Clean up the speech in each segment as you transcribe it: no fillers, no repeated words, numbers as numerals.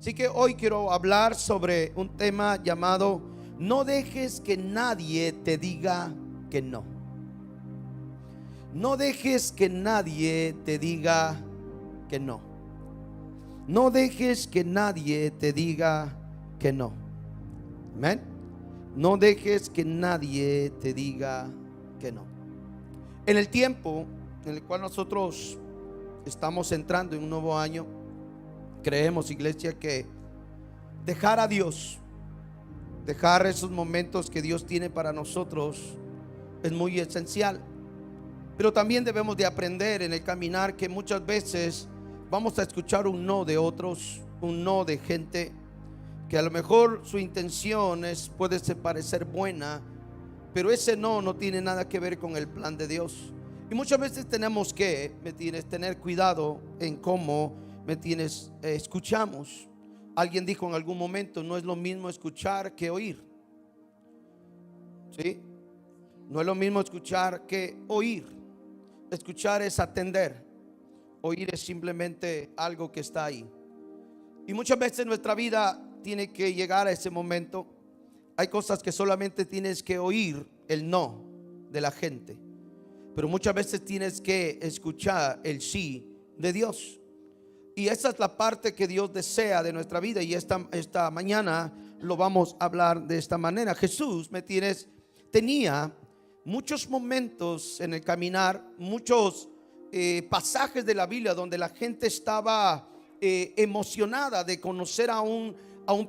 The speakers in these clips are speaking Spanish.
Así que hoy quiero hablar sobre un tema llamado no dejes que nadie te diga que no. No dejes que nadie te diga que no. No dejes que nadie te diga que no. Amén. No dejes que nadie te diga que no. En el tiempo en el cual nosotros estamos entrando en un nuevo año, creemos, iglesia, que dejar a Dios, dejar esos momentos que Dios tiene para nosotros es muy esencial. Pero también debemos de aprender en el caminar que muchas veces vamos a escuchar un no de otros, un no de gente que a lo mejor su intención puede parecer buena, pero ese no tiene nada que ver con el plan de Dios. Y muchas veces tenemos que, tener cuidado en cómo, escuchamos. Alguien dijo en algún momento, no es lo mismo escuchar que oír. ¿Sí? No es lo mismo escuchar que oír. Escuchar es atender. Oír es simplemente algo que está ahí. Y muchas veces nuestra vida tiene que llegar a ese momento. Hay cosas que solamente tienes que oír el no de la gente, pero muchas veces tienes que escuchar el sí de Dios. Y esa es la parte que Dios desea de nuestra vida. Y esta mañana lo vamos a hablar de esta manera. Jesús, tenía muchos momentos en el caminar, muchos pasajes de la Biblia donde la gente estaba emocionada de conocer a un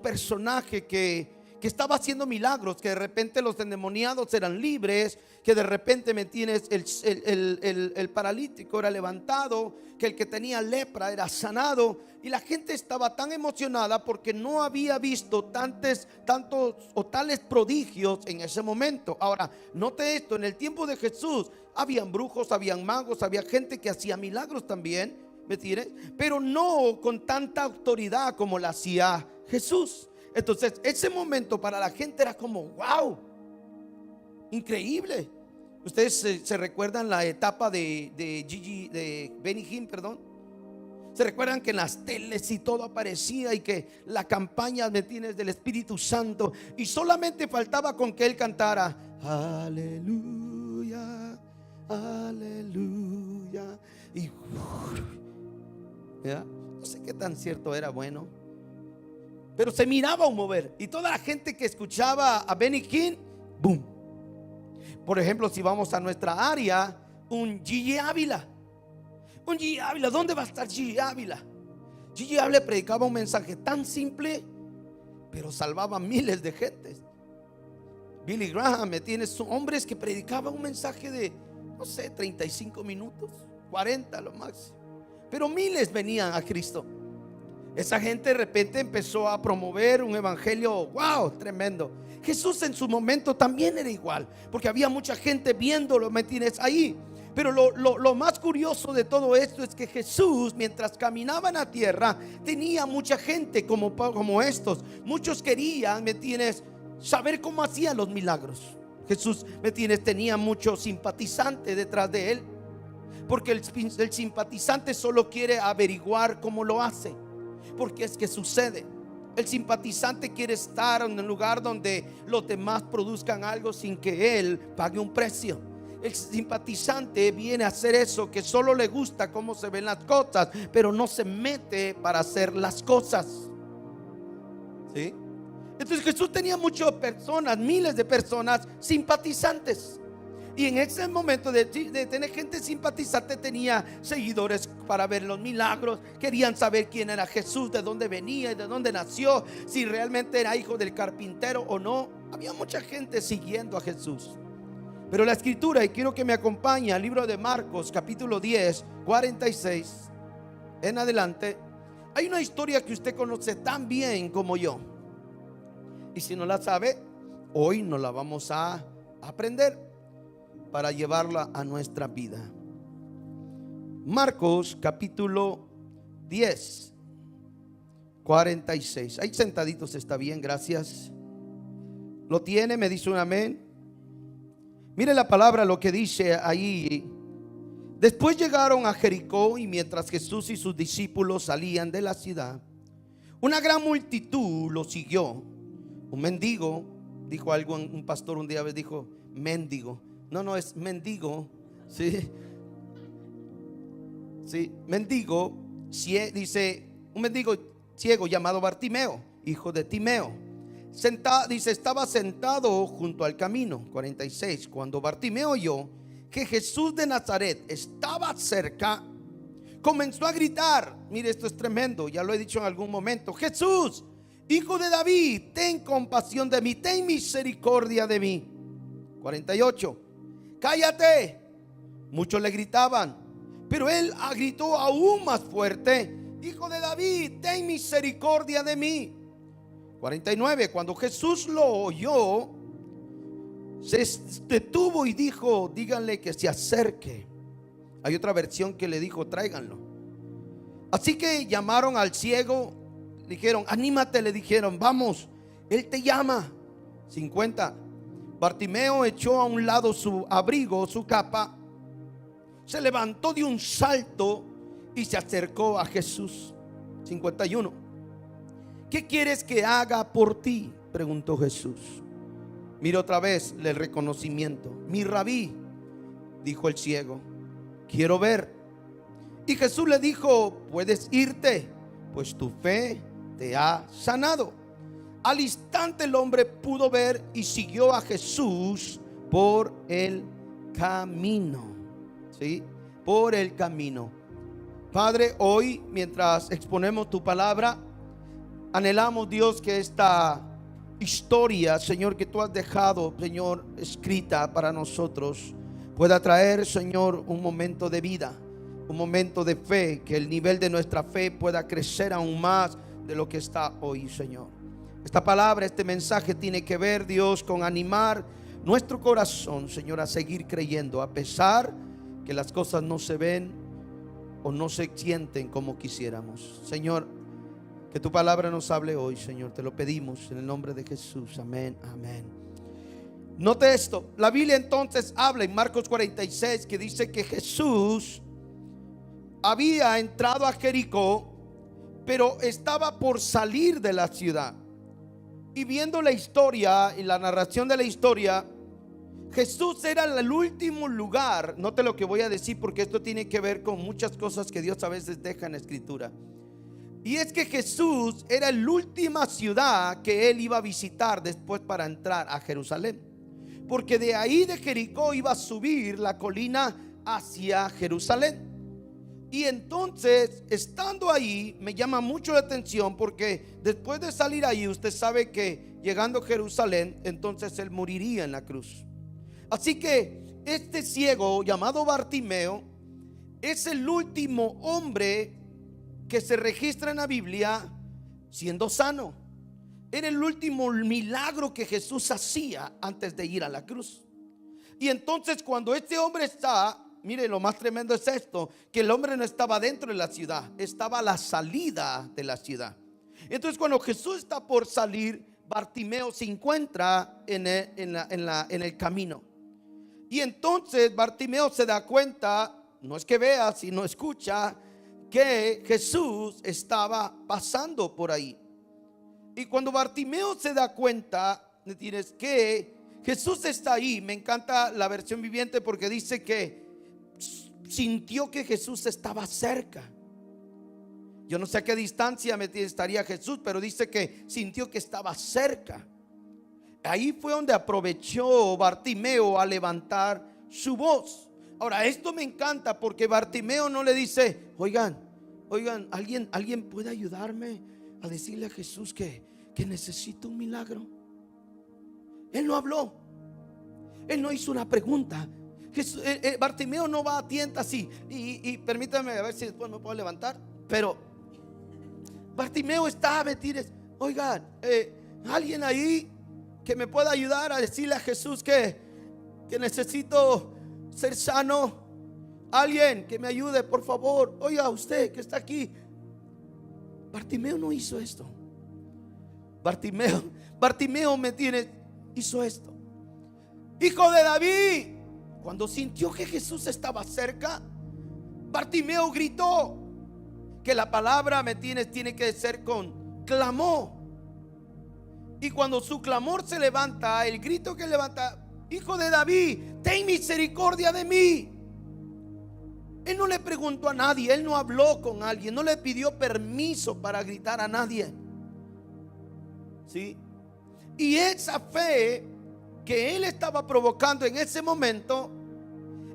personaje que estaba haciendo milagros, que de repente los endemoniados eran libres, que de repente el paralítico era levantado, que el que tenía lepra era sanado. Y la gente estaba tan emocionada porque no había visto tantos o tales prodigios en ese momento. Ahora, note esto: en el tiempo de Jesús habían brujos, habían magos, había gente que hacía milagros también, pero no con tanta autoridad como la hacía Jesús. Entonces ese momento para la gente era como wow, increíble. Ustedes se recuerdan la etapa de Benny Hinn, perdón. Se recuerdan que en las teles y todo aparecía, y que la campaña del Espíritu Santo, y solamente faltaba con que él cantara aleluya, aleluya. Y ¿ya? No sé qué tan cierto era, bueno, pero se miraba un mover, y toda la gente que escuchaba a Benny Hinn, boom. Por ejemplo, si vamos a nuestra área, un Gigi Ávila. ¿Dónde va a estar Gigi Ávila? Gigi Ávila predicaba un mensaje tan simple, pero salvaba miles de gentes. Billy Graham, son hombres que predicaban un mensaje de, no sé, 35 minutos, 40 lo máximo, pero miles venían a Cristo. Esa gente de repente empezó a promover un evangelio, wow, tremendo. Jesús en su momento también era igual, porque había mucha gente viéndolo, ¿me entiendes? Ahí. Pero lo más curioso de todo esto es que Jesús, mientras caminaba en la tierra, tenía mucha gente como estos. Muchos querían, ¿me entiendes?, saber cómo hacía los milagros. Jesús, ¿me entiendes?, tenía muchos simpatizantes detrás de él, porque el simpatizante solo quiere averiguar cómo lo hace, porque es que sucede. El simpatizante quiere estar en un lugar donde los demás produzcan algo sin que él pague un precio. El simpatizante viene a hacer eso, que solo le gusta cómo se ven las cosas, pero no se mete para hacer las cosas. ¿Sí? Entonces Jesús tenía muchas personas, miles de personas simpatizantes. Y en ese momento de tener gente simpatizante, tenía seguidores para ver los milagros. Querían saber quién era Jesús, de dónde venía y de dónde nació, si realmente era hijo del carpintero o no. Había mucha gente siguiendo a Jesús. Pero la escritura, y quiero que me acompañe al libro de Marcos, capítulo 10, 46 en adelante, hay una historia que usted conoce tan bien como yo. Y si no la sabe, hoy nos la vamos a aprender para llevarla a nuestra vida. Marcos capítulo 10, 46. Ahí sentaditos está bien, gracias. ¿Lo tiene? Me dice un amén. Mire la palabra, lo que dice ahí. Después llegaron a Jericó, y mientras Jesús y sus discípulos salían de la ciudad, Una gran multitud lo siguió. Un mendigo dijo algo, un pastor un día dijo mendigo. No, es mendigo. Sí, sí, mendigo. Dice un mendigo ciego llamado Bartimeo, hijo de Timeo. Dice, estaba sentado junto al camino. 46. Cuando Bartimeo oyó que Jesús de Nazaret estaba cerca, comenzó a gritar. Mire, esto es tremendo, ya lo he dicho en algún momento: Jesús, hijo de David, ten compasión de mí, ten misericordia de mí. 48. Cállate. Muchos le gritaban, pero él gritó aún más fuerte: Hijo de David, ten misericordia de mí. 49. Cuando Jesús lo oyó, se detuvo y dijo: díganle que se acerque. Hay otra versión que le dijo: tráiganlo. Así que llamaron al ciego, dijeron: anímate, le dijeron, vamos, él te llama. 50. Bartimeo echó a un lado su abrigo, su capa, se levantó de un salto y se acercó a Jesús. 51. ¿Qué quieres que haga por ti?, preguntó Jesús. Mira otra vez el reconocimiento. Mi rabí, dijo el ciego, quiero ver. Y Jesús le dijo: puedes irte, pues tu fe te ha sanado. Al instante el hombre pudo ver y siguió a Jesús por el camino. ¿Sí? Por el camino. Padre, hoy mientras exponemos tu palabra, anhelamos, Dios, que esta historia, Señor, que tú has dejado, Señor, escrita para nosotros, pueda traer, Señor, un momento de vida, un momento de fe, que el nivel de nuestra fe pueda crecer aún más de lo que está hoy, Señor. Esta palabra, este mensaje tiene que ver, Dios, con animar nuestro corazón, Señor, a seguir creyendo, a pesar que las cosas no se ven o no se sienten como quisiéramos. Señor, que tu palabra nos hable hoy, Señor, te lo pedimos en el nombre de Jesús, amén, amén. Note esto, la Biblia entonces habla en Marcos 46 que dice que Jesús había entrado a Jericó, pero estaba por salir de la ciudad. Y viendo la historia y la narración de la historia, Jesús era el último lugar. Note lo que voy a decir, porque esto tiene que ver con muchas cosas que Dios a veces deja en la escritura. Y es que Jesús era la última ciudad que él iba a visitar después para entrar a Jerusalén, porque de ahí de Jericó iba a subir la colina hacia Jerusalén. Y entonces, estando ahí, me llama mucho la atención, porque después de salir ahí, usted sabe que llegando a Jerusalén, entonces él moriría en la cruz. Así que este ciego llamado Bartimeo es el último hombre que se registra en la Biblia siendo sano. Era el último milagro que Jesús hacía antes de ir a la cruz. Y entonces cuando este hombre está, mire, lo más tremendo es esto, que el hombre no estaba dentro de la ciudad, estaba a la salida de la ciudad. Entonces cuando Jesús está por salir, Bartimeo se encuentra en el camino. Y entonces Bartimeo se da cuenta, no es que vea, sino escucha, que Jesús estaba pasando por ahí. Y cuando Bartimeo se da cuenta, tienes que Jesús está ahí. Me encanta la versión viviente porque dice que sintió que Jesús estaba cerca. Yo no sé a qué distancia estaría Jesús, pero dice que sintió que estaba cerca. Ahí fue donde aprovechó Bartimeo a levantar su voz. Ahora, esto me encanta porque Bartimeo no le dice: oigan, ¿alguien puede ayudarme a decirle a Jesús que necesito un milagro? Él no habló. Él no hizo una pregunta. Bartimeo no va a tientas y permítame a ver si después me puedo levantar. Pero Bartimeo está a mentir. Oigan, alguien ahí que me pueda ayudar a decirle a Jesús que necesito ser sano. Alguien que me ayude, por favor. Oiga, usted que está aquí. Bartimeo no hizo esto. Bartimeo hizo esto. Hijo de David. Cuando sintió que Jesús estaba cerca, Bartimeo gritó. Que la palabra tiene que ser con clamó. Y cuando su clamor se levanta, el grito que levanta: Hijo de David, ten misericordia de mí. Él no le preguntó a nadie, él no habló con alguien, no le pidió permiso para gritar a nadie. ¿Sí? Y esa fe que él estaba provocando en ese momento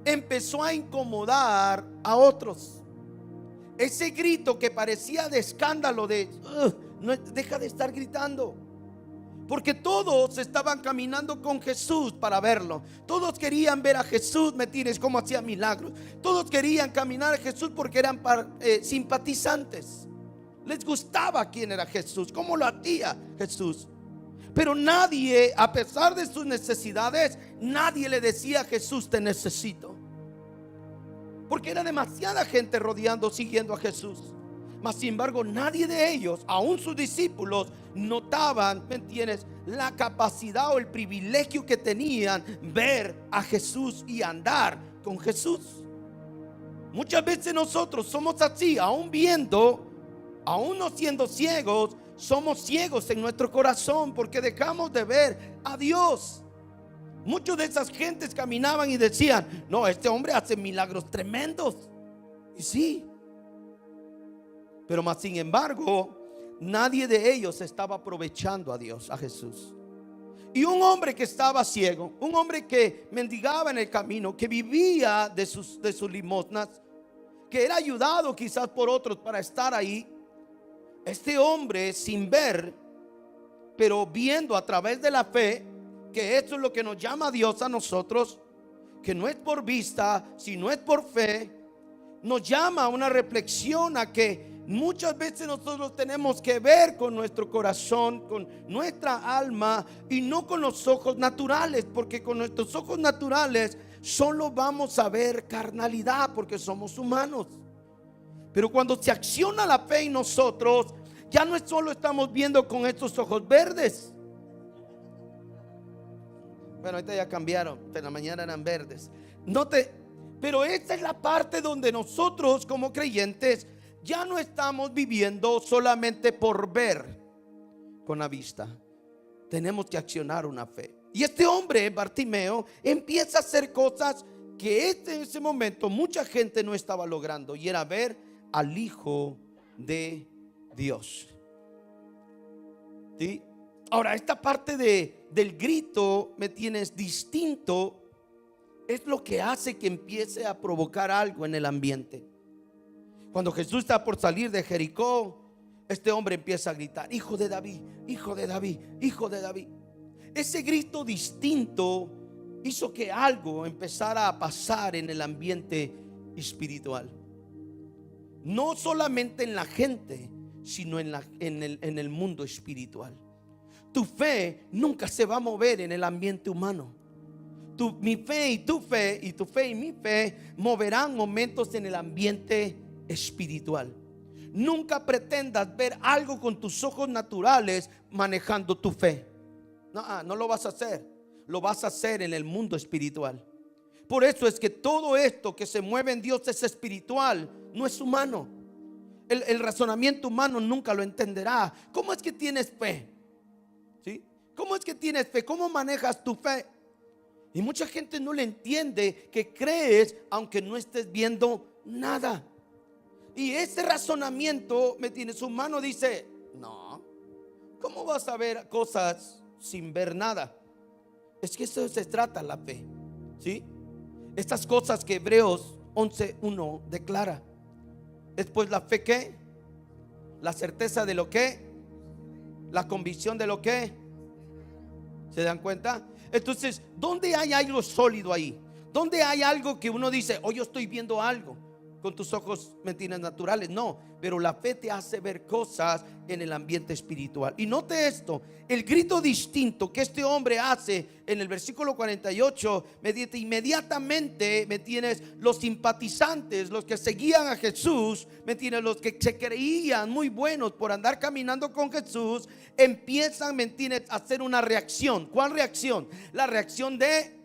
empezó a incomodar a otros. Ese grito que parecía de escándalo, no, deja de estar gritando. Porque todos estaban caminando con Jesús para verlo. Todos querían ver a Jesús, ¿me entiendes? Cómo hacía milagros. Todos querían caminar a Jesús porque eran simpatizantes. Les gustaba quién era Jesús, cómo lo hacía Jesús. Pero nadie, a pesar de sus necesidades, nadie le decía a Jesús: te necesito. Porque era demasiada gente rodeando, siguiendo a Jesús. Mas sin embargo, nadie de ellos, aún sus discípulos, notaban, ¿me entiendes?, la capacidad o el privilegio que tenían ver a Jesús y andar con Jesús. Muchas veces nosotros somos así, aún viendo, aún no siendo ciegos, somos ciegos en nuestro corazón porque dejamos de ver a Dios. Muchos de esas gentes caminaban y decían: no, este hombre hace milagros tremendos. Y sí, pero más sin embargo, nadie de ellos estaba aprovechando a Dios, a Jesús. Y un hombre que estaba ciego, un hombre que mendigaba en el camino, que vivía de sus limosnas, que era ayudado quizás por otros para estar ahí. Este hombre, sin ver, pero viendo a través de la fe, que esto es lo que nos llama a Dios a nosotros, que no es por vista, sino es por fe, nos llama a una reflexión, a que muchas veces nosotros tenemos que ver con nuestro corazón, con nuestra alma, y no con los ojos naturales, porque con nuestros ojos naturales solo vamos a ver carnalidad, porque somos humanos. Pero cuando se acciona la fe en nosotros, ya no es solo estamos viendo con estos ojos verdes. Bueno, ahorita ya cambiaron, en la mañana eran verdes. Pero esta es la parte donde nosotros como creyentes ya no estamos viviendo solamente por ver con la vista. Tenemos que accionar una fe. Y este hombre, Bartimeo, empieza a hacer cosas que en ese momento mucha gente no estaba logrando, y era ver al Hijo de Dios. ¿Sí? Ahora, esta parte del grito, ¿me tienes?, distinto, es lo que hace que empiece a provocar algo en el ambiente. Cuando Jesús está por salir de Jericó, este hombre empieza a gritar: Hijo de David, Hijo de David, Hijo de David. Ese grito distinto hizo que algo empezara a pasar en el ambiente espiritual. No solamente en la gente, sino en el mundo espiritual. Tu fe nunca se va a mover en el ambiente humano. Mi fe y tu fe, y tu fe y mi fe, moverán momentos en el ambiente espiritual. Nunca pretendas ver algo con tus ojos naturales manejando tu fe. No lo vas a hacer. Lo vas a hacer en el mundo espiritual. Por eso es que todo esto que se mueve en Dios es espiritual, no es humano. El razonamiento humano nunca lo entenderá. ¿Cómo es que tienes fe? ¿Sí? ¿Cómo es que tienes fe? ¿Cómo manejas tu fe? Y mucha gente no le entiende que crees aunque no estés viendo nada. Y ese razonamiento, ¿me entiendes?, humano dice: no, ¿cómo vas a ver cosas sin ver nada? Es que eso se trata la fe, ¿sí? Estas cosas que Hebreos 11:1 declara. Después, la fe, ¿qué? La certeza de lo que, la convicción de lo que. ¿Se dan cuenta? Entonces, ¿dónde hay algo sólido ahí? ¿Dónde hay algo que uno dice: oh, yo estoy viendo algo con tus ojos, mentiras, naturales? No, pero la fe te hace ver cosas en el ambiente espiritual. Y note esto: el grito distinto que este hombre hace en el versículo 48, inmediatamente, ¿me tienes?, los simpatizantes, los que seguían a Jesús, ¿me tienes?, los que se creían muy buenos por andar caminando con Jesús, empiezan, ¿me tienes?, a hacer una reacción. ¿Cuál reacción? La reacción de: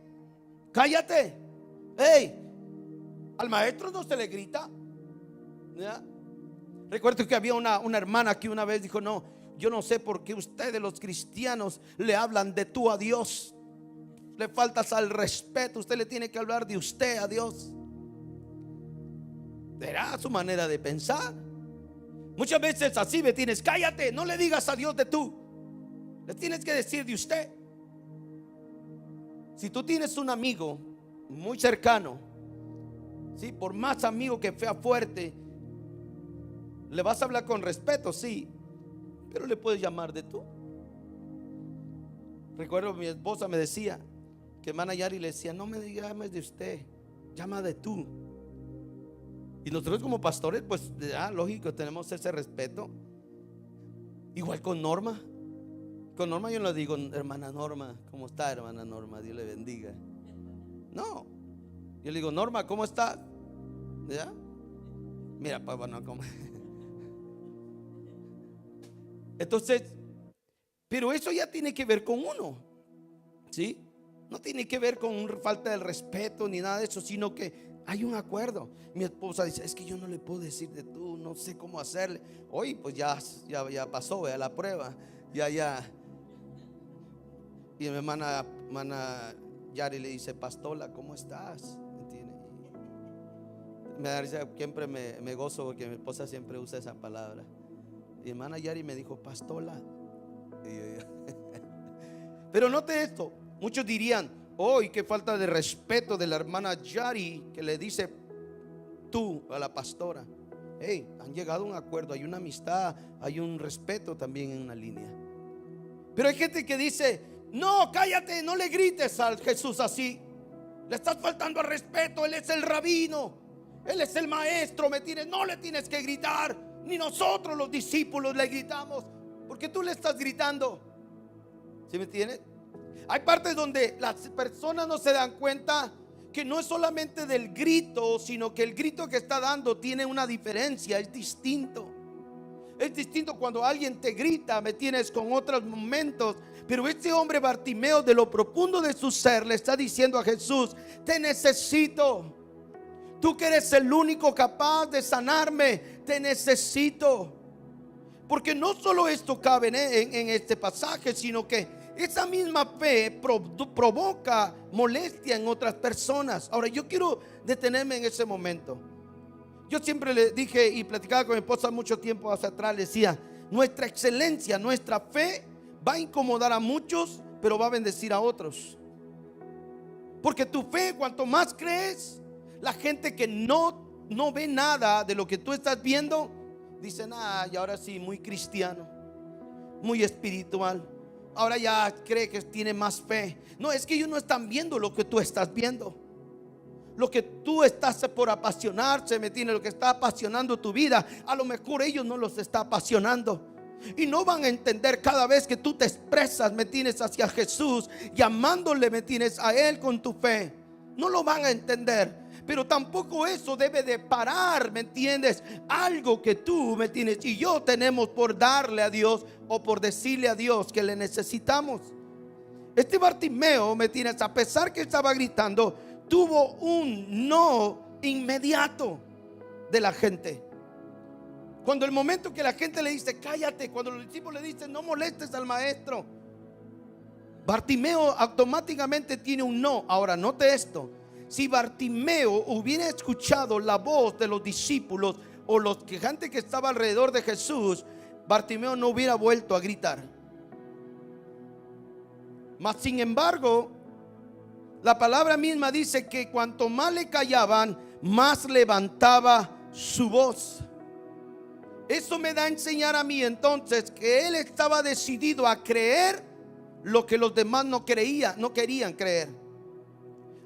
cállate, hey. Al maestro no se le grita, ¿ya? Recuerdo que había una hermana que una vez dijo: no, Yo no sé por qué ustedes los cristianos le hablan de tú a Dios. Le faltas al respeto. Usted le tiene que hablar de usted a Dios. Será su manera de pensar. Muchas veces así me tienes. Cállate, no le digas a Dios de tú. Le tienes que decir de usted. Si tú tienes un amigo muy cercano, sí, por más amigo que sea fuerte, le vas a hablar con respeto, sí, pero le puedes llamar de tú. Recuerdo mi esposa me decía que hermana Yari le decía: no me llames de usted, llama de tú. Y nosotros como pastores, pues lógico, tenemos ese respeto. Igual con Norma. Con Norma yo no le digo hermana Norma, ¿cómo está hermana Norma? Dios le bendiga. No, yo le digo: Norma, ¿cómo está? ¿Ya? Mira, papá, no come. Entonces, pero eso ya tiene que ver con uno, ¿sí? No tiene que ver con falta de respeto ni nada de eso, sino que hay un acuerdo. Mi esposa dice: es que yo no le puedo decir de tú, no sé cómo hacerle. Hoy pues ya pasó, vea la prueba. Ya. Y mi hermana Yari le dice: Pastola, ¿cómo estás? ¿Entiendes? Me da risa, siempre me gozo porque mi esposa siempre usa esa palabra. Y mi hermana Yari me dijo: Pastola. Pero note esto, muchos dirían: hoy qué falta de respeto de la hermana Yari, que le dice tú a la pastora. Hey, han llegado a un acuerdo, hay una amistad, hay un respeto también en una línea. Pero hay gente que dice: no, cállate, no le grites a Jesús así, le estás faltando al respeto, Él es el rabino, Él es el maestro, no le tienes que gritar. Ni nosotros los discípulos le gritamos, porque tú le estás gritando. ¿Sí me entiendes? Hay partes donde las personas no se dan cuenta que no es solamente del grito, sino que el grito que está dando tiene una diferencia, es distinto. Es distinto cuando alguien te grita, me tienes, con otros momentos. Pero este hombre Bartimeo, de lo profundo de su ser, le está diciendo a Jesús: te necesito. Tú que eres el único capaz de sanarme, te necesito. Porque no solo esto cabe en este pasaje, sino que esa misma fe provoca molestia en otras personas. Ahora yo quiero detenerme en ese momento. Yo siempre le dije y platicaba con mi esposa mucho tiempo hacia atrás, le decía: nuestra excelencia, nuestra fe va a incomodar a muchos, pero va a bendecir a otros. Porque tu fe, cuanto más crees, la gente que no ve nada de lo que tú estás viendo, dicen: y ahora sí, muy cristiano, muy espiritual, ahora ya cree que tiene más fe. No, es que ellos no están viendo lo que tú estás viendo. Lo que tú estás por apasionarse, ¿me entiendes? Lo que está apasionando tu vida, a lo mejor ellos no los está apasionando. Y no van a entender cada vez que tú te expresas, ¿me entiendes?, hacia Jesús, llamándole, ¿me entiendes?, a Él con tu fe. No lo van a entender. Pero tampoco eso debe de parar, ¿me entiendes?, algo que tú, ¿me entiendes?, y yo tenemos por darle a Dios, o por decirle a Dios que le necesitamos. Este Bartimeo, ¿me entiendes?, a pesar que estaba gritando, tuvo un no inmediato de la gente. Cuando el momento que la gente le dice: cállate, cuando los discípulos le dicen: no molestes al maestro, Bartimeo automáticamente tiene un no. Ahora note esto: si Bartimeo hubiera escuchado la voz de los discípulos o los gente que estaba alrededor de Jesús, Bartimeo no hubiera vuelto a gritar. Mas sin embargo, la palabra misma dice que cuanto más le callaban, más levantaba su voz. Eso me da a enseñar a mí entonces que él estaba decidido a creer lo que los demás no querían creer.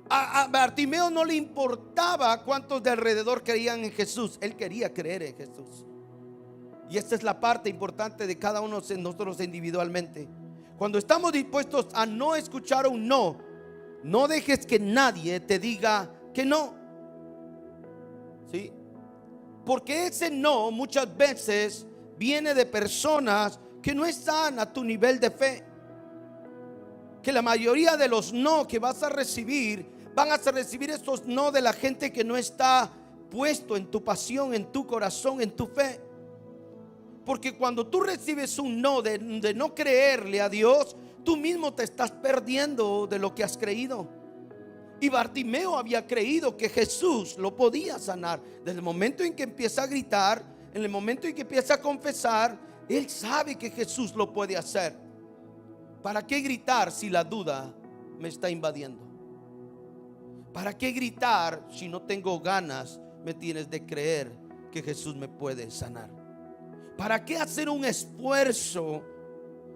A Bartimeo no le importaba cuántos de alrededor creían en Jesús, él quería creer en Jesús. Y esta es la parte importante de cada uno de nosotros individualmente. Cuando estamos dispuestos a no escuchar un no, no dejes que nadie te diga que no. ¿Sí? Porque ese no muchas veces viene de personas que no están a tu nivel de fe. Que la mayoría de los no que vas a recibir, van a recibir estos no de la gente que no está puesto en tu pasión, en tu corazón, en tu fe. Porque cuando tú recibes un no de no creerle a Dios, tú mismo te estás perdiendo de lo que has creído. Y Bartimeo había creído que Jesús lo podía sanar. Desde el momento en que empieza a gritar, en el momento en que empieza a confesar, él sabe que Jesús lo puede hacer. ¿Para qué gritar si la duda me está invadiendo? ¿Para qué gritar si no tengo ganas, me tienes de creer que Jesús me puede sanar? ¿Para qué hacer un esfuerzo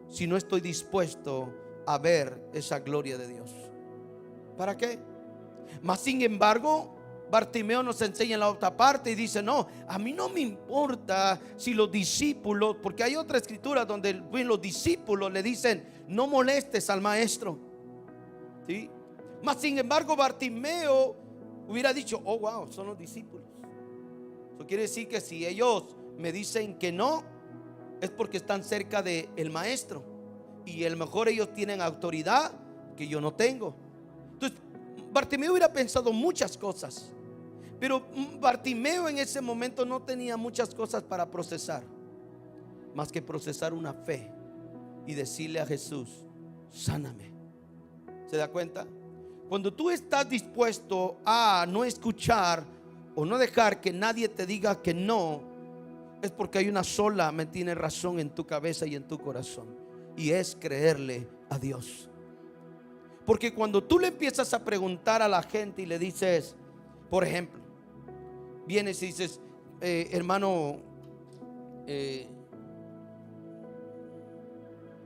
si no estoy dispuesto a ver esa gloria de Dios? ¿Para qué? Mas sin embargo, Bartimeo nos enseña en la otra parte y dice: no, a mí no me importa si los discípulos, porque hay otra escritura donde los discípulos le dicen: no molestes al maestro, ¿sí? Mas sin embargo, Bartimeo hubiera dicho: oh wow, son los discípulos. Eso quiere decir que si ellos me dicen que no, es porque están cerca del maestro, y a lo mejor ellos tienen autoridad que yo no tengo. Entonces Bartimeo hubiera pensado muchas cosas, pero Bartimeo en ese momento no tenía muchas cosas para procesar, más que procesar una fe y decirle a Jesús: sáname. ¿Se da cuenta? Cuando tú estás dispuesto a no escuchar o no dejar que nadie te diga que no, es porque hay una sola, me tiene razón en tu cabeza y en tu corazón, y es creerle a Dios. Porque cuando tú le empiezas a preguntar a la gente y le dices, por ejemplo, vienes y dices: hermano,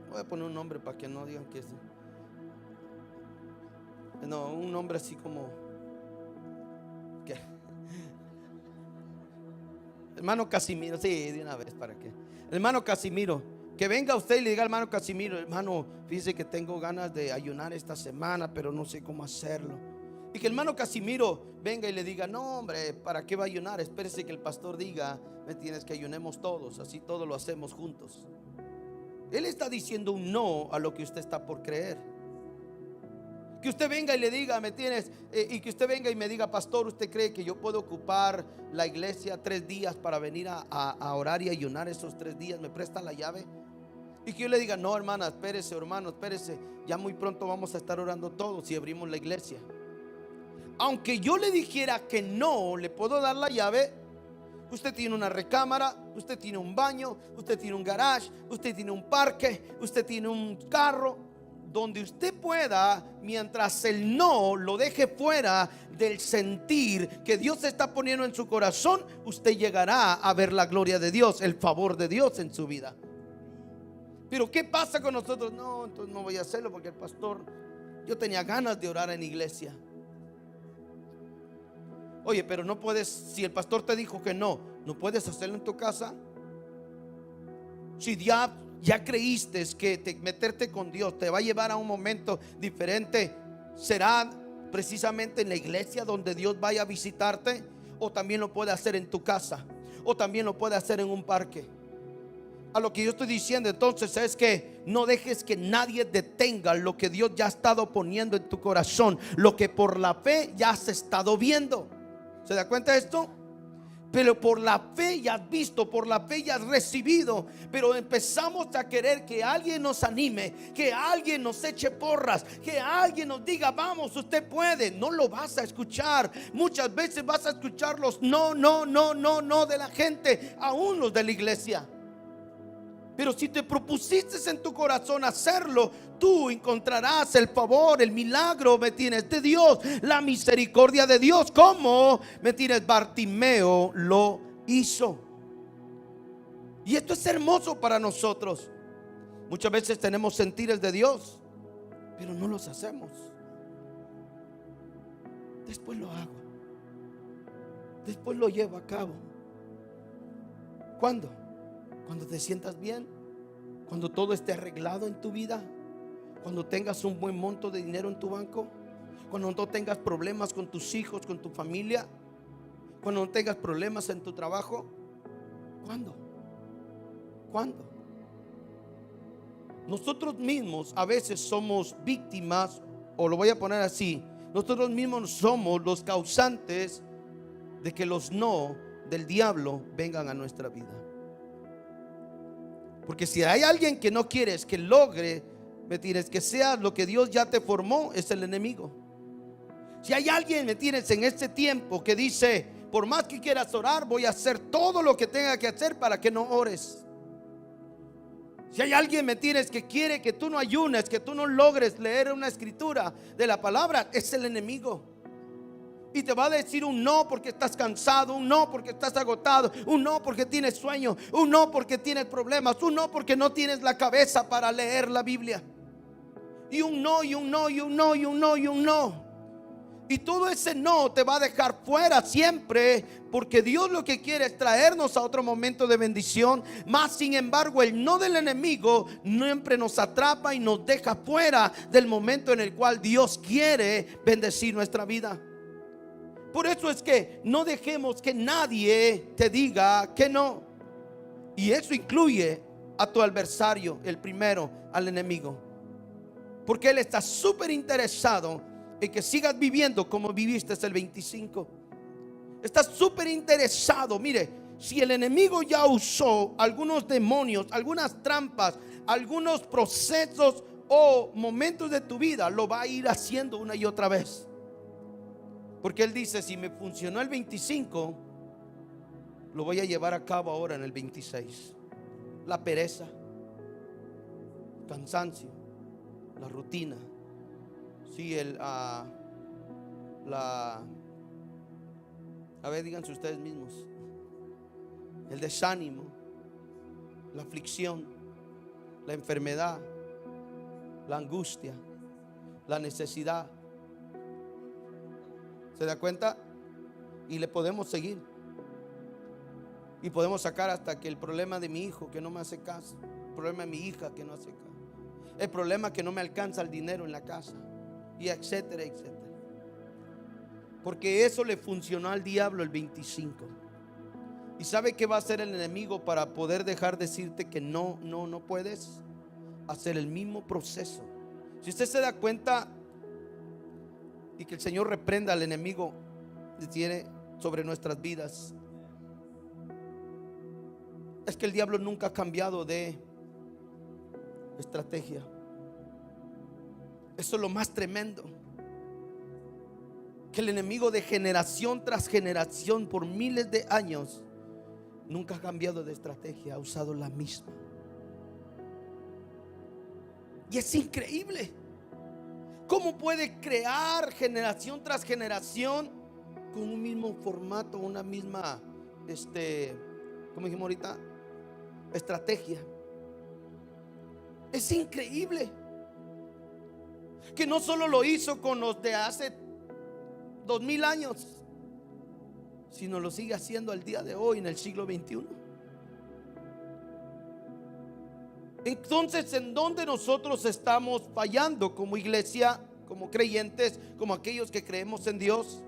voy a poner un nombre para que no digan que es, no, un nombre así como, ¿qué? Hermano Casimiro, sí, de una vez, ¿para qué? Hermano Casimiro, que venga usted y le diga: hermano Casimiro, hermano, fíjese que tengo ganas de ayunar esta semana, pero no sé cómo hacerlo. Y que el hermano Casimiro venga y le diga: no, hombre, ¿para qué va a ayunar? Espérese que el pastor diga, me tienes que ayunemos todos, así todos lo hacemos juntos. Él está diciendo un no a lo que usted está por creer. Que usted venga y le diga: me tienes, y que usted venga y me diga: pastor, ¿usted cree que yo puedo ocupar la iglesia 3 días para venir a orar y ayunar esos 3 días? ¿Me presta la llave? Y que yo le diga: no, hermana, espérese, hermano, espérese, ya muy pronto vamos a estar orando todos y abrimos la iglesia. Aunque yo le dijera que no le puedo dar la llave, usted tiene una recámara, usted tiene un baño, usted tiene un garage, usted tiene un parque, usted tiene un carro donde usted pueda, mientras el no lo deje fuera del sentir que Dios está poniendo en su corazón, usted llegará a ver la gloria de Dios, el favor de Dios en su vida. Pero ¿qué pasa con nosotros? No, entonces no voy a hacerlo porque el pastor, yo tenía ganas de orar en iglesia. Oye, pero no puedes, si el pastor te dijo que no, ¿no puedes hacerlo en tu casa? Si ya creíste que meterte con Dios te va a llevar a un momento diferente, ¿será precisamente en la iglesia donde Dios vaya a visitarte? ¿O también lo puede hacer en tu casa? ¿O también lo puede hacer en un parque? A lo que yo estoy diciendo entonces es que no dejes que nadie detenga lo que Dios ya ha estado poniendo en tu corazón, lo que por la fe ya has estado viendo. ¿Se da cuenta de esto? Pero por la fe ya has visto, por la fe ya has recibido. Pero empezamos a querer que alguien nos anime, que alguien nos eche porras, que alguien nos diga: vamos, usted puede. No lo vas a escuchar. Muchas veces vas a escuchar los no de la gente, aún los de la iglesia. Pero si te propusiste en tu corazón hacerlo, tú encontrarás el favor, el milagro, ¿me tienes? De Dios, la misericordia de Dios. ¿Cómo? ¿Me tienes? Bartimeo lo hizo. Y esto es hermoso para nosotros. Muchas veces tenemos sentires de Dios, pero no los hacemos. Después lo hago, después lo llevo a cabo. ¿Cuándo? Cuando te sientas bien, cuando todo esté arreglado en tu vida, cuando tengas un buen monto de dinero en tu banco, cuando no tengas problemas con tus hijos, con tu familia, cuando no tengas problemas en tu trabajo. ¿Cuándo? ¿Cuándo? Nosotros mismos a veces somos víctimas, o lo voy a poner así, nosotros mismos somos los causantes de que los no del diablo vengan a nuestra vida. Porque si hay alguien que no quieres que logre, me tienes que seas lo que Dios ya te formó, es el enemigo. Si hay alguien, me tienes en este tiempo que dice, por más que quieras orar, voy a hacer todo lo que tenga que hacer para que no ores. Si hay alguien, me tienes, que quiere que tú no ayunes, que tú no logres leer una escritura de la palabra, es el enemigo. Y te va a decir un no porque estás cansado, un no porque estás agotado, un no porque tienes sueño, un no porque tienes problemas, un no porque no tienes la cabeza para leer la Biblia. Y un no, y un no, y un no, y un no, y un no. Y todo ese no te va a dejar fuera siempre, porque Dios lo que quiere es traernos a otro momento de bendición. Más sin embargo, el no del enemigo siempre nos atrapa y nos deja fuera del momento en el cual Dios quiere bendecir nuestra vida. Por eso es que no dejemos que nadie te diga que no. Y eso incluye a tu adversario, el primero, al enemigo. Porque él está súper interesado en que sigas viviendo como viviste el 25. Está súper interesado. Mire, si el enemigo ya usó algunos demonios, algunas trampas, algunos procesos o momentos de tu vida, lo va a ir haciendo una y otra vez. Porque él dice, si me funcionó el 25, lo voy a llevar a cabo ahora en el 26. La pereza, cansancio, la rutina, sí, a ver, díganse ustedes mismos, el desánimo, la aflicción, la enfermedad, la angustia, la necesidad. ¿Se da cuenta? Y le podemos seguir. Y podemos sacar hasta que el problema de mi hijo que no me hace caso, el problema de mi hija que no hace caso, el problema que no me alcanza el dinero en la casa, y etcétera, etcétera. Porque eso le funcionó al diablo el 25. ¿Y sabe qué va a hacer el enemigo para poder dejar decirte que no puedes? Hacer el mismo proceso. Si usted se da cuenta, y que el Señor reprenda al enemigo que tiene sobre nuestras vidas, es que el diablo nunca ha cambiado de estrategia. Eso es lo más tremendo, que el enemigo de generación tras generación por miles de años nunca ha cambiado de estrategia, ha usado la misma. Y es increíble cómo puede crear generación tras generación con un mismo formato, una misma, como dijimos ahorita, estrategia. Es increíble que no solo lo hizo con los de hace 2000 años, sino lo sigue haciendo al día de hoy en el siglo XXI. Entonces, ¿en dónde nosotros estamos fallando como iglesia, como creyentes, como aquellos que creemos en Dios?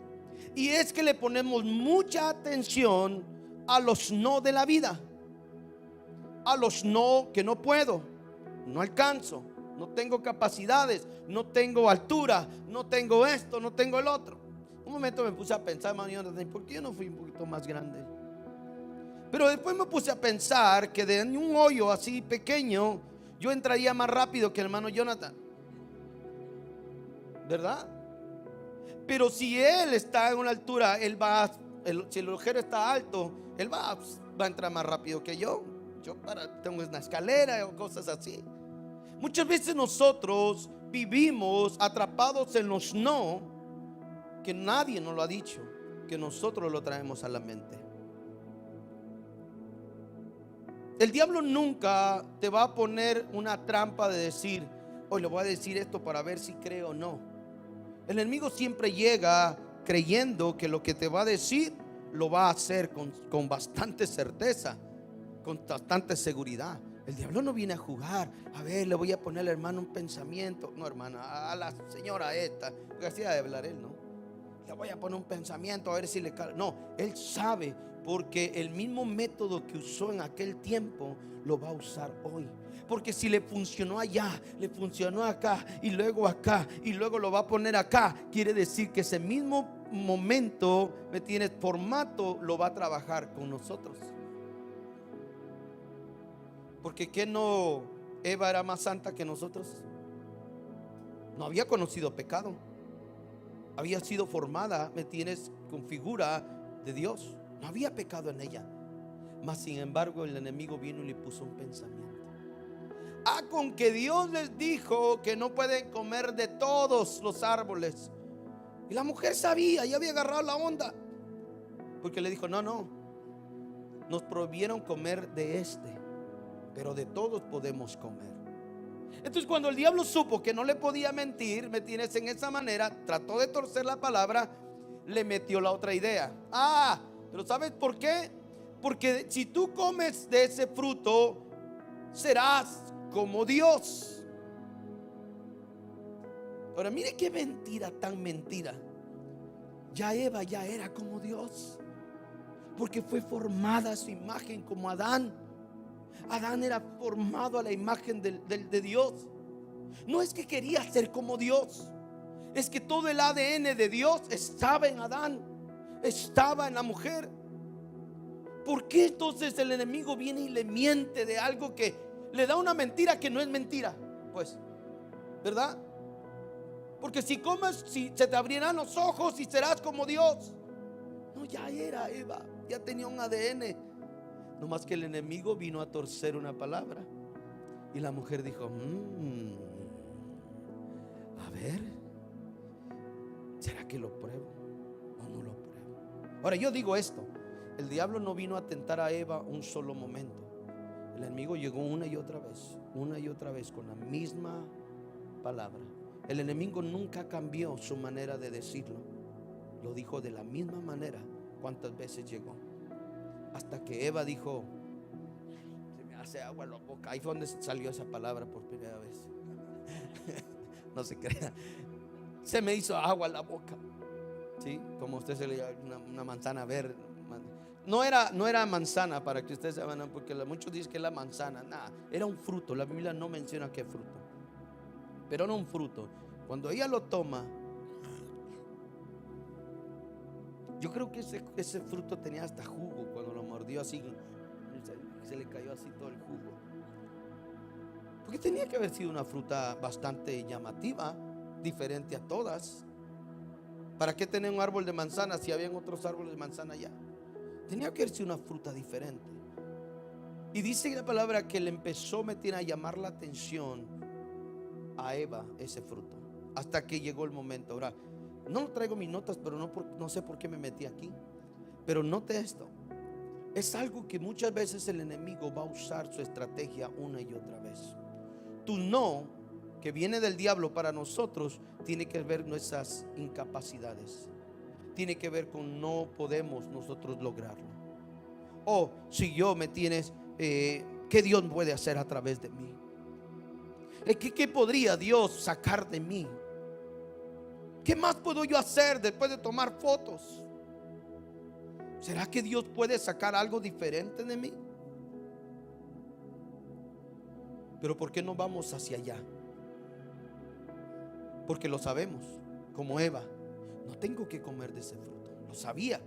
Y es que le ponemos mucha atención a los no de la vida, a los no, que no puedo, no alcanzo, no tengo capacidades, no tengo altura, no tengo esto, no tengo el otro. Un momento me puse a pensar, hermano, ¿por qué yo no fui un poquito más grande? Pero después me puse a pensar que de un hoyo así pequeño yo entraría más rápido que el hermano Jonathan, ¿verdad? Pero si él está en una altura, él va, si el agujero está alto, él va a entrar más rápido que yo. Yo tengo una escalera o cosas así. Muchas veces nosotros vivimos atrapados en los no, que nadie nos lo ha dicho, que nosotros lo traemos a la mente. El diablo nunca te va a poner una trampa de decir, hoy le voy a decir esto para ver si creo o no. El enemigo siempre llega creyendo que lo que te va a decir lo va a hacer con bastante certeza, con bastante seguridad. El diablo no viene a jugar. A ver, le voy a poner al hermano un pensamiento. No, hermana, a la señora esta, porque así de hablar él, ¿no? Le voy a poner un pensamiento a ver si le cae. No, él sabe, porque el mismo método que usó en aquel tiempo lo va a usar hoy. Porque si le funcionó allá, le funcionó acá, y luego lo va a poner acá, quiere decir que ese mismo momento, ¿me tienes? Formato lo va a trabajar con nosotros. Porque ¿qué no? Eva era más santa que nosotros. No había conocido pecado. Había sido formada, ¿me tienes? Con figura de Dios. No había pecado en ella. Mas sin embargo el enemigo vino y le puso un pensamiento. Con que Dios les dijo que no pueden comer de todos los árboles. Y la mujer sabía, ya había agarrado la onda. Porque le dijo, no, nos prohibieron comer de este, pero de todos podemos comer. Entonces cuando el diablo supo que no le podía mentir, ¿me tienes? En esa manera trató de torcer la palabra, le metió la otra idea. Pero ¿sabes por qué? Porque si tú comes de ese fruto, serás como Dios. Ahora mire qué mentira tan mentira. Ya Eva ya era como Dios, porque fue formada a su imagen como Adán. Adán era formado a la imagen de Dios. No es que quería ser como Dios, es que todo el ADN de Dios estaba en Adán, estaba en la mujer. ¿Por qué entonces el enemigo viene y le miente de algo que le da una mentira que no es mentira? Pues, ¿verdad? Porque si comes, si se te abrirán los ojos y serás como Dios. No, ya era Eva, ya tenía un ADN. No más que el enemigo vino a torcer una palabra. Y la mujer dijo, a ver, ¿será que lo pruebo o no lo pruebo? Ahora yo digo esto, el diablo no vino a tentar a Eva un solo momento. El enemigo llegó una y otra vez con la misma palabra. El enemigo nunca cambió su manera de decirlo. Lo dijo de la misma manera cuántas veces llegó. Hasta que Eva dijo, se me hace agua en la boca. Ahí fue donde salió esa palabra por primera vez. No se crea. Se me hizo agua en la boca. ¿Sí? Como usted se le llama una manzana verde. No era manzana, para que ustedes sepan, porque muchos dicen que es la manzana. Nada, era un fruto. La Biblia no menciona qué fruto, pero era un fruto. Cuando ella lo toma, yo creo que ese fruto tenía hasta jugo. Cuando lo mordió así, se le cayó así todo el jugo. Porque tenía que haber sido una fruta bastante llamativa, diferente a todas. ¿Para qué tener un árbol de manzana si habían otros árboles de manzana allá? Tenía que haber sido una fruta diferente. Y dice la palabra que le empezó a llamar la atención a Eva ese fruto, hasta que llegó el momento. Ahora, no traigo mis notas, pero no sé por qué me metí aquí. Pero note esto. Es algo que muchas veces el enemigo va a usar su estrategia una y otra vez. Tu no, que viene del diablo para nosotros, tiene que ver nuestras incapacidades. Tiene que ver con no podemos nosotros lograrlo. O si yo me tienes, ¿qué Dios puede hacer a través de mí? ¿Qué podría Dios sacar de mí? ¿Qué más puedo yo hacer después de tomar fotos? ¿Será que Dios puede sacar algo diferente de mí? Pero ¿por qué no vamos hacia allá? Porque lo sabemos, como Eva, no tengo que comer de ese fruto. Lo sabía,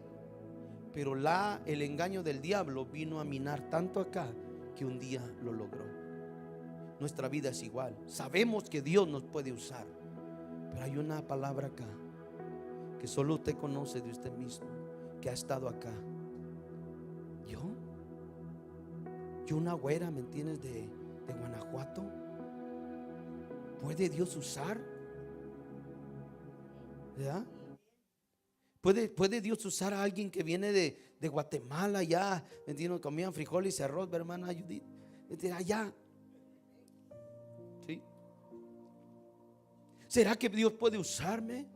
pero el engaño del diablo vino a minar tanto acá que un día lo logró. Nuestra vida es igual. Sabemos que Dios nos puede usar, pero hay una palabra acá que solo usted conoce de usted mismo, que ha estado acá. Yo una güera, ¿me entiendes? De Guanajuato. ¿Puede Dios usar? ¿Verdad? ¿Puede Dios usar a alguien que viene de Guatemala? Ya, ¿me entiendes? Comían frijoles y arroz, hermana Judith. Allá. ¿Sí? ¿Será que Dios puede usarme?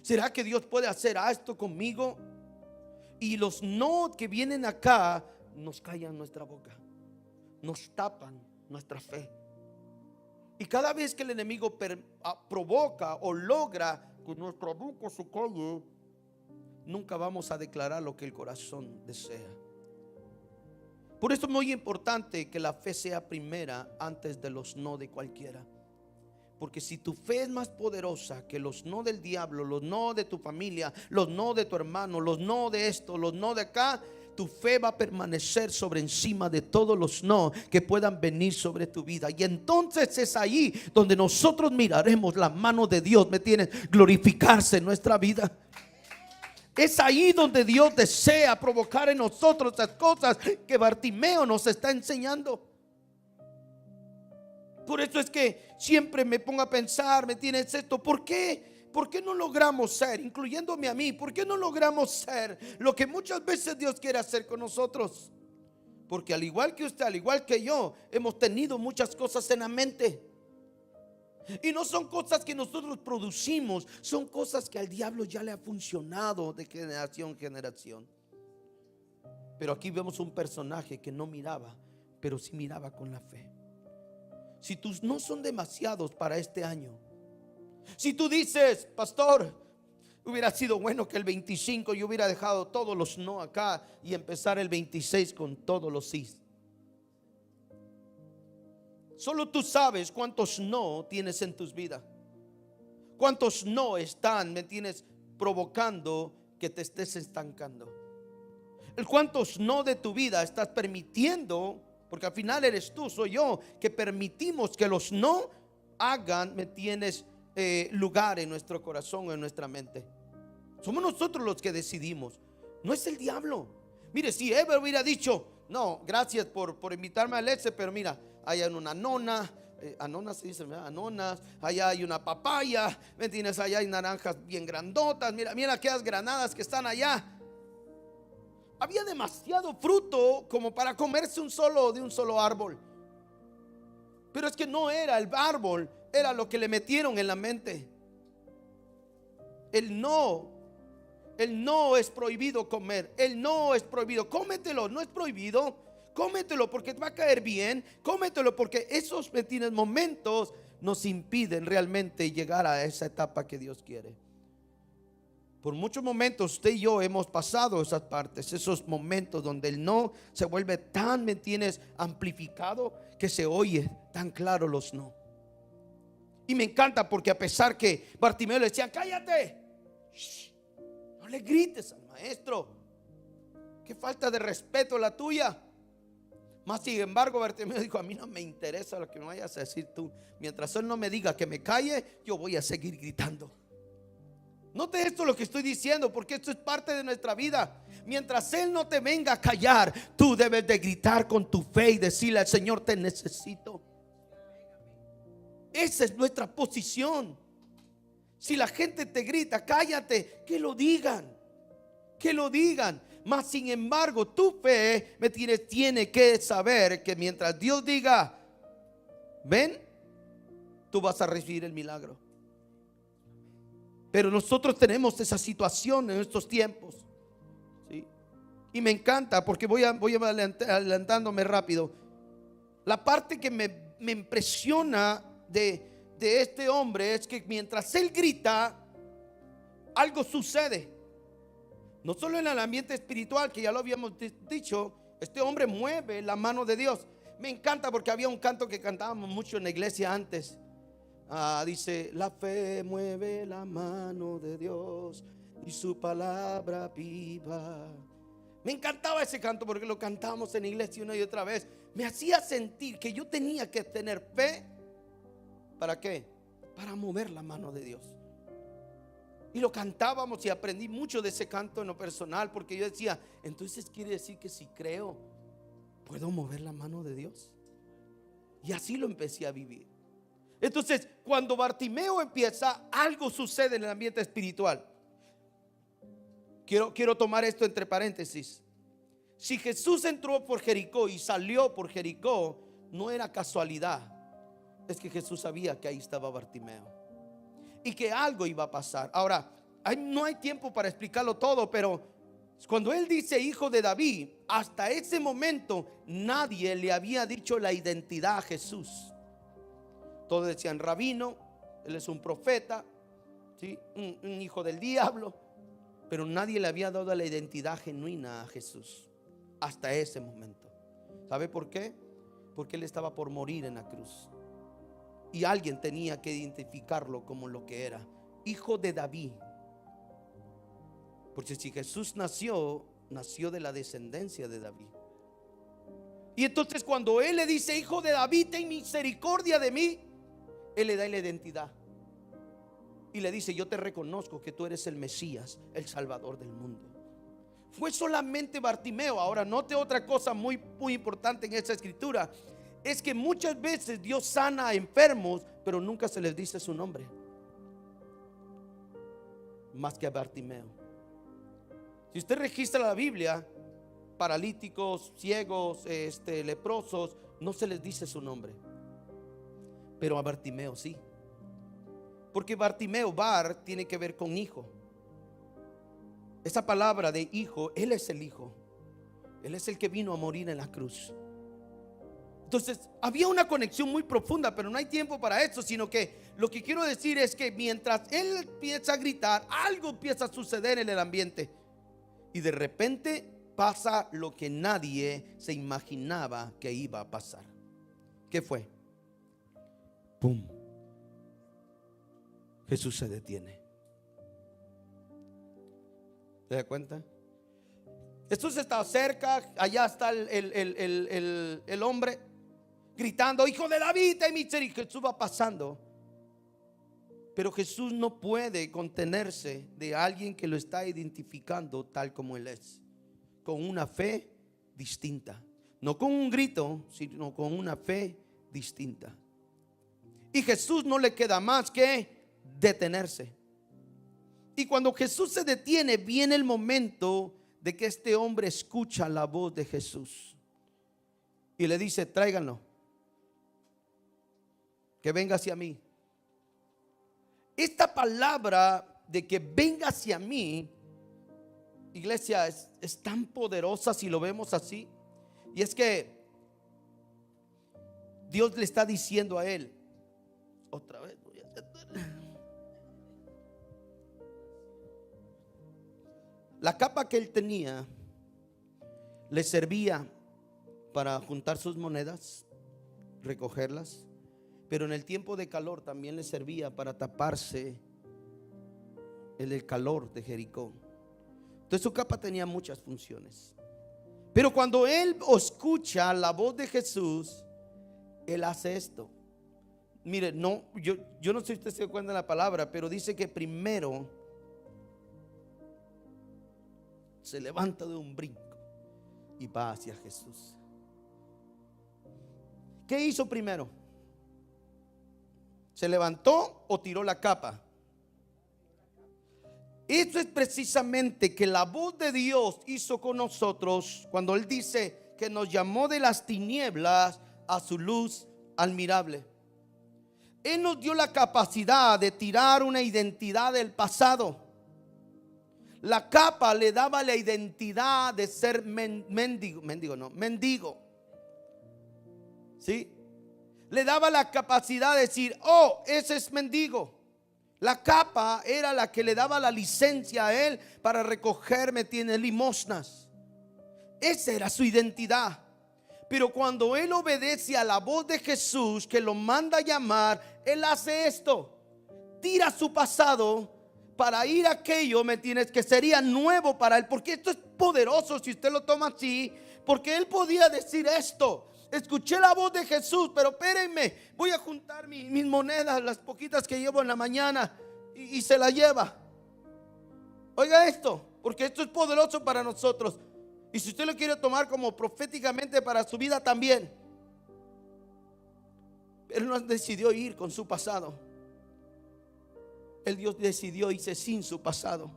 ¿Será que Dios puede hacer esto conmigo? Y los no que vienen acá nos callan nuestra boca, nos tapan nuestra fe. Y cada vez que el enemigo provoca o logra que nuestra boca se calle, nunca vamos a declarar lo que el corazón desea. Por eso es muy importante que la fe sea primera antes de los no de cualquiera. Porque si tu fe es más poderosa que los no del diablo, los no de tu familia, los no de tu hermano, los no de esto, los no de acá, tu fe va a permanecer sobre encima de todos los no que puedan venir sobre tu vida. Y entonces es ahí donde nosotros miraremos la mano de Dios, ¿me entiendes?, glorificarse en nuestra vida. Es ahí donde Dios desea provocar en nosotros las cosas que Bartimeo nos está enseñando. Por eso es que siempre me pongo a pensar, ¿me entiendes esto? ¿Por qué? ¿Por qué no logramos ser, incluyéndome a mí, por qué no logramos ser lo que muchas veces Dios quiere hacer con nosotros? Porque al igual que usted, al igual que yo, hemos tenido muchas cosas en la mente. Y no son cosas que nosotros producimos, son cosas que al diablo ya le ha funcionado de generación en generación. Pero aquí vemos un personaje que no miraba, pero sí miraba con la fe. Si tus no son demasiados para este año, si tú dices, pastor, hubiera sido bueno que el 25 yo hubiera dejado todos los no acá y empezar el 26 con todos los sí. Solo tú sabes cuántos no tienes en tus vidas. Cuántos no están, ¿me tienes?, provocando que te estés estancando. El cuántos no de tu vida estás permitiendo, porque al final eres tú, soy yo, que permitimos que los no hagan, ¿me tienes?, lugar en nuestro corazón o en nuestra mente. Somos nosotros los que decidimos, no es el diablo. Mire, si Ever hubiera dicho, no, gracias por invitarme a Alexe, pero mira, ahí hay una nona, anonas se dice, ¿verdad? Anonas, allá hay una papaya, ¿me entiendes? Allá hay naranjas bien grandotas, mira aquellas granadas que están allá. Había demasiado fruto como para comerse de un solo árbol. Pero es que no era el árbol, era lo que le metieron en la mente. El no es prohibido comer. El no es prohibido. Cómetelo, no es prohibido. Cómetelo porque te va a caer bien. Cómetelo porque esos momentos nos impiden realmente llegar a esa etapa que Dios quiere. Por muchos momentos usted y yo hemos pasado esas partes, esos momentos donde el no se vuelve tan, ¿me entiendes?, amplificado, que se oye tan claro los no. Y me encanta porque a pesar que Bartimeo le decía, cállate, no le grites al maestro, qué falta de respeto la tuya. Mas sin embargo Bartimeo dijo, a mí no me interesa lo que me vayas a decir tú. Mientras él no me diga que me calle, yo voy a seguir gritando. Note esto lo que estoy diciendo, porque esto es parte de nuestra vida. Mientras Él no te venga a callar, tú debes de gritar con tu fe y decirle al Señor, te necesito. Esa es nuestra posición. Si la gente te grita, cállate, que lo digan. Que lo digan. Mas sin embargo, tu fe tiene que saber que mientras Dios diga, ven, tú vas a recibir el milagro. Pero nosotros tenemos esa situación en estos tiempos, ¿sí? Y me encanta porque voy adelantándome rápido. La parte que me impresiona de este hombre es que mientras él grita, algo sucede. No solo en el ambiente espiritual, que ya lo habíamos dicho, este hombre mueve la mano de Dios. Me encanta porque había un canto que cantábamos mucho en la iglesia antes. Dice, la fe mueve la mano de Dios y su palabra viva. Me encantaba ese canto porque lo cantábamos en la iglesia una y otra vez. Me hacía sentir que yo tenía que tener fe. ¿Para qué? Para mover la mano de Dios. Y lo cantábamos y aprendí mucho de ese canto en lo personal, porque yo decía, entonces quiere decir que si creo, ¿puedo mover la mano de Dios? Y así lo empecé a vivir. Entonces, cuando Bartimeo empieza, algo sucede en el ambiente espiritual. Quiero tomar esto entre paréntesis. Si Jesús entró por Jericó y salió por Jericó, no era casualidad. Es que Jesús sabía que ahí estaba Bartimeo y que algo iba a pasar. Ahora, no hay tiempo para explicarlo todo, pero cuando él dice hijo de David, hasta ese momento nadie le había dicho la identidad a Jesús. Todos decían rabino, él es un profeta, ¿sí? un hijo del diablo, pero nadie le había dado la identidad genuina a Jesús hasta ese momento. ¿Sabe por qué? Porque él estaba por morir en la cruz y alguien tenía que identificarlo como lo que era, hijo de David. Porque si Jesús nació nació de la descendencia de David. Y entonces cuando él le dice: hijo de David, ten misericordia de mí, él le da la identidad y le dice: yo te reconozco que tú eres el Mesías, el Salvador del mundo. Fue solamente Bartimeo. Ahora note otra cosa muy importante en esta escritura: es que muchas veces Dios sana a enfermos, pero nunca se les dice su nombre, más que a Bartimeo. Si usted registra la Biblia, paralíticos, ciegos, leprosos, no se les dice su nombre, pero a Bartimeo sí, porque Bartimeo, Bar, tiene que ver con hijo. Esa palabra de hijo, él es el hijo, él es el que vino a morir en la cruz. Entonces había una conexión muy profunda, pero no hay tiempo para eso, sino que lo que quiero decir es que mientras él empieza a gritar, algo empieza a suceder en el ambiente, y de repente pasa lo que nadie se imaginaba que iba a pasar. ¿Qué fue? ¡Pum! Jesús se detiene. ¿Se da cuenta? Jesús está cerca, allá está el hombre gritando: hijo de David, ten misericordia. Jesús va pasando, pero Jesús no puede contenerse de alguien que lo está identificando tal como él es, con una fe distinta, no con un grito, sino con una fe distinta. Y Jesús no le queda más que detenerse. Y cuando Jesús se detiene, viene el momento de que este hombre escucha la voz de Jesús y le dice: tráiganlo, que venga hacia mí. Esta palabra de que venga hacia mí, iglesia, es tan poderosa si lo vemos así. Y es que Dios le está diciendo a él, otra vez voy a hacer. La capa que él tenía le servía para juntar sus monedas, recogerlas, pero en el tiempo de calor también le servía para taparse el calor de Jericó. Entonces su capa tenía muchas funciones. Pero cuando él escucha la voz de Jesús, él hace esto. Mire, no, yo no sé si usted se acuerda de la palabra, pero dice que primero se levanta de un brinco y va hacia Jesús. ¿Qué hizo primero? ¿Se levantó o tiró la capa? Esto es precisamente que la voz de Dios hizo con nosotros cuando Él dice que nos llamó de las tinieblas a su luz admirable. Él nos dio la capacidad de tirar una identidad del pasado. La capa le daba la identidad de ser mendigo. ¿Sí? Le daba la capacidad de decir: oh, ese es mendigo. La capa era la que le daba la licencia a él para recogerme, tiene limosnas. Esa era su identidad. Pero cuando él obedece a la voz de Jesús, que lo manda a llamar, él hace esto: tira su pasado para ir a aquello, ¿me entiendes?, que sería nuevo para él. Porque esto es poderoso si usted lo toma así. Porque él podía decir esto: escuché la voz de Jesús, pero espérenme, voy a juntar mis monedas, las poquitas que llevo en la mañana, y se la lleva. Oiga esto, porque esto es poderoso para nosotros. Y si usted lo quiere tomar como proféticamente para su vida también. Él no decidió ir con su pasado. El Dios decidió irse sin su pasado.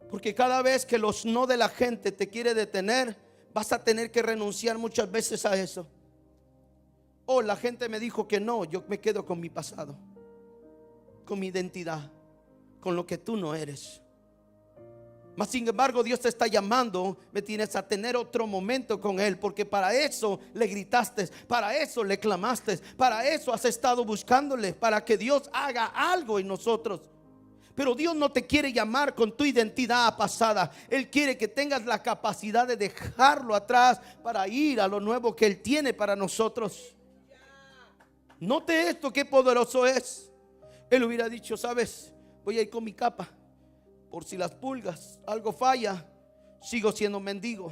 Porque cada vez que los no de la gente te quiere detener, vas a tener que renunciar muchas veces a eso. Oh, la gente me dijo que no, yo me quedo con mi pasado, con mi identidad, con lo que tú no eres. Mas sin embargo, Dios te está llamando, me tienes a tener otro momento con Él, porque para eso le gritaste, para eso le clamaste, para eso has estado buscándole, para que Dios haga algo en nosotros. Pero Dios no te quiere llamar con tu identidad pasada. Él quiere que tengas la capacidad de dejarlo atrás para ir a lo nuevo que Él tiene para nosotros. Note esto, qué poderoso es. Él hubiera dicho: sabes, voy a ir con mi capa, por si las pulgas, algo falla, sigo siendo mendigo.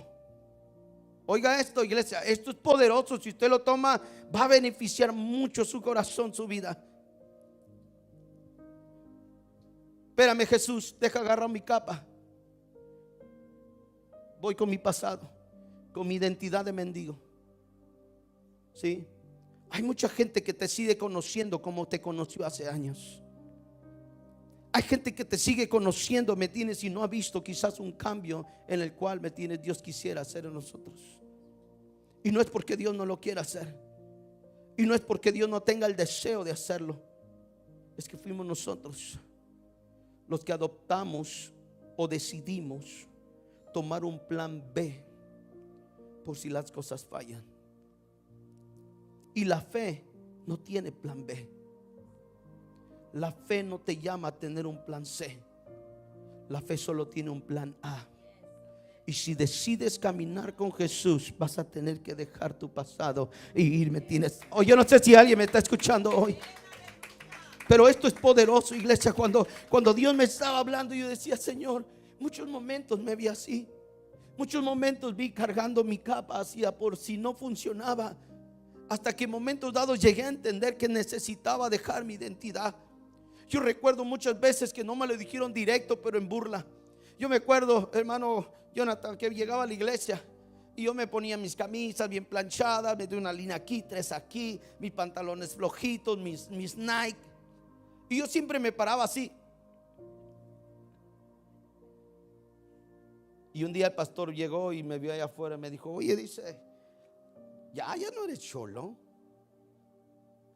Oiga esto, iglesia, esto es poderoso. Si usted lo toma, va a beneficiar mucho su corazón, su vida. Espérame, Jesús, deja agarrar mi capa. Voy con mi pasado, con mi identidad de mendigo. Sí, hay mucha gente que te sigue conociendo como te conoció hace años. Hay gente que te sigue conociendo, me tienes, y no ha visto quizás un cambio en el cual me tienes. Dios quisiera hacer en nosotros. Y no es porque Dios no lo quiera hacer, y no es porque Dios no tenga el deseo de hacerlo. Es que fuimos nosotros los que adoptamos o decidimos tomar un plan B por si las cosas fallan. Y la fe no tiene plan B. La fe no te llama a tener un plan C. La fe solo tiene un plan A. Y si decides caminar con Jesús, vas a tener que dejar tu pasado y irme. Yo no sé si alguien me está escuchando hoy, pero esto es poderoso, iglesia. Cuando Dios me estaba hablando, yo decía: Señor, muchos momentos me vi así. Muchos momentos vi cargando mi capa hacia por si no funcionaba. Hasta que en momentos dados llegué a entender que necesitaba dejar mi identidad. Yo recuerdo muchas veces que no me lo dijeron directo, pero en burla. Yo me acuerdo, hermano Jonathan, que llegaba a la iglesia y yo me ponía mis camisas bien planchadas, me di una línea aquí, 3 aquí, mis pantalones flojitos, mis Nike. Y yo siempre me paraba así. Y un día el pastor llegó y me vio allá afuera y me dijo: oye, dice, ya no eres cholo,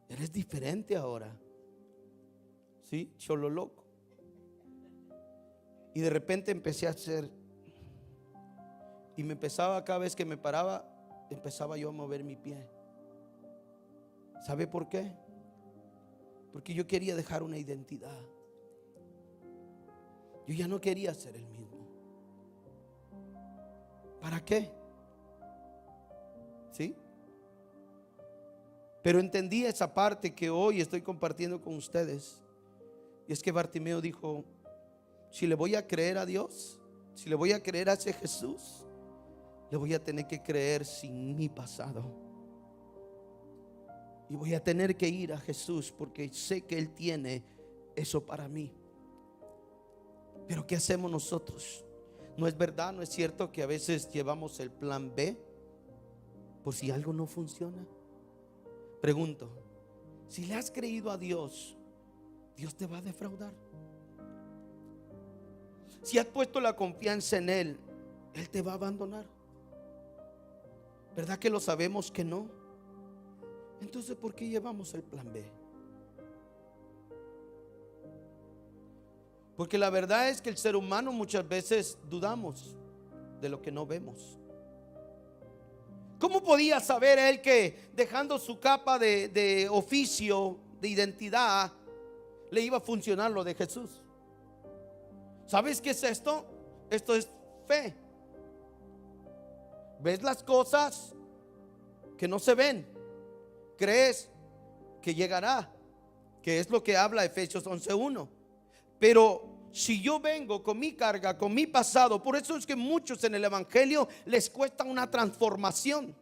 eres diferente ahora. Sí, cholo loco. Y de repente empecé a hacer, y me empezaba, cada vez que me paraba, empezaba yo a mover mi pie. ¿Sabe por qué? Porque yo quería dejar una identidad. Yo ya no quería ser el mismo. ¿Para qué? ¿Sí? Pero entendí esa parte que hoy estoy compartiendo con ustedes. Y es que Bartimeo dijo: si le voy a creer a Dios, si le voy a creer a ese Jesús, le voy a tener que creer sin mi pasado. Y voy a tener que ir a Jesús porque sé que Él tiene eso para mí. Pero ¿qué hacemos nosotros? ¿No es verdad, no es cierto que a veces llevamos el plan B por si algo no funciona? Pregunto, si le has creído a Dios, ¿Dios te va a defraudar? Si has puesto la confianza en Él, ¿Él te va a abandonar? ¿Verdad que lo sabemos que no? Entonces, ¿por qué llevamos el plan B? Porque la verdad es que el ser humano muchas veces dudamos de lo que no vemos. ¿Cómo podía saber él que dejando su capa de oficio, de identidad, le iba a funcionar lo de Jesús? ¿Sabes qué es esto? Esto es fe. ¿Ves las cosas que no se ven? ¿Crees que llegará? Que es lo que habla Efesios 11:1. Pero si yo vengo con mi carga, con mi pasado, por eso es que muchos en el evangelio les cuesta una transformación.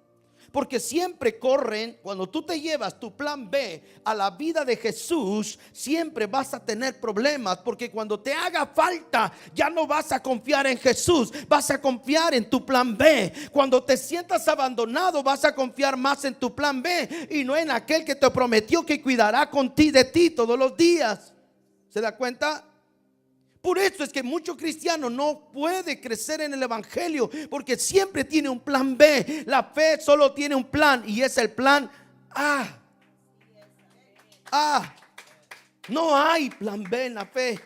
Porque siempre corren, cuando tú te llevas tu plan B a la vida de Jesús, siempre vas a tener problemas. Porque cuando te haga falta, ya no vas a confiar en Jesús, vas a confiar en tu plan B. Cuando te sientas abandonado, vas a confiar más en tu plan B y no en aquel que te prometió que cuidará de ti todos los días. ¿Se da cuenta? Por eso es que mucho cristiano no puede crecer en el evangelio, porque siempre tiene un plan B. La fe solo tiene un plan, y es el plan A. No hay plan B en la fe,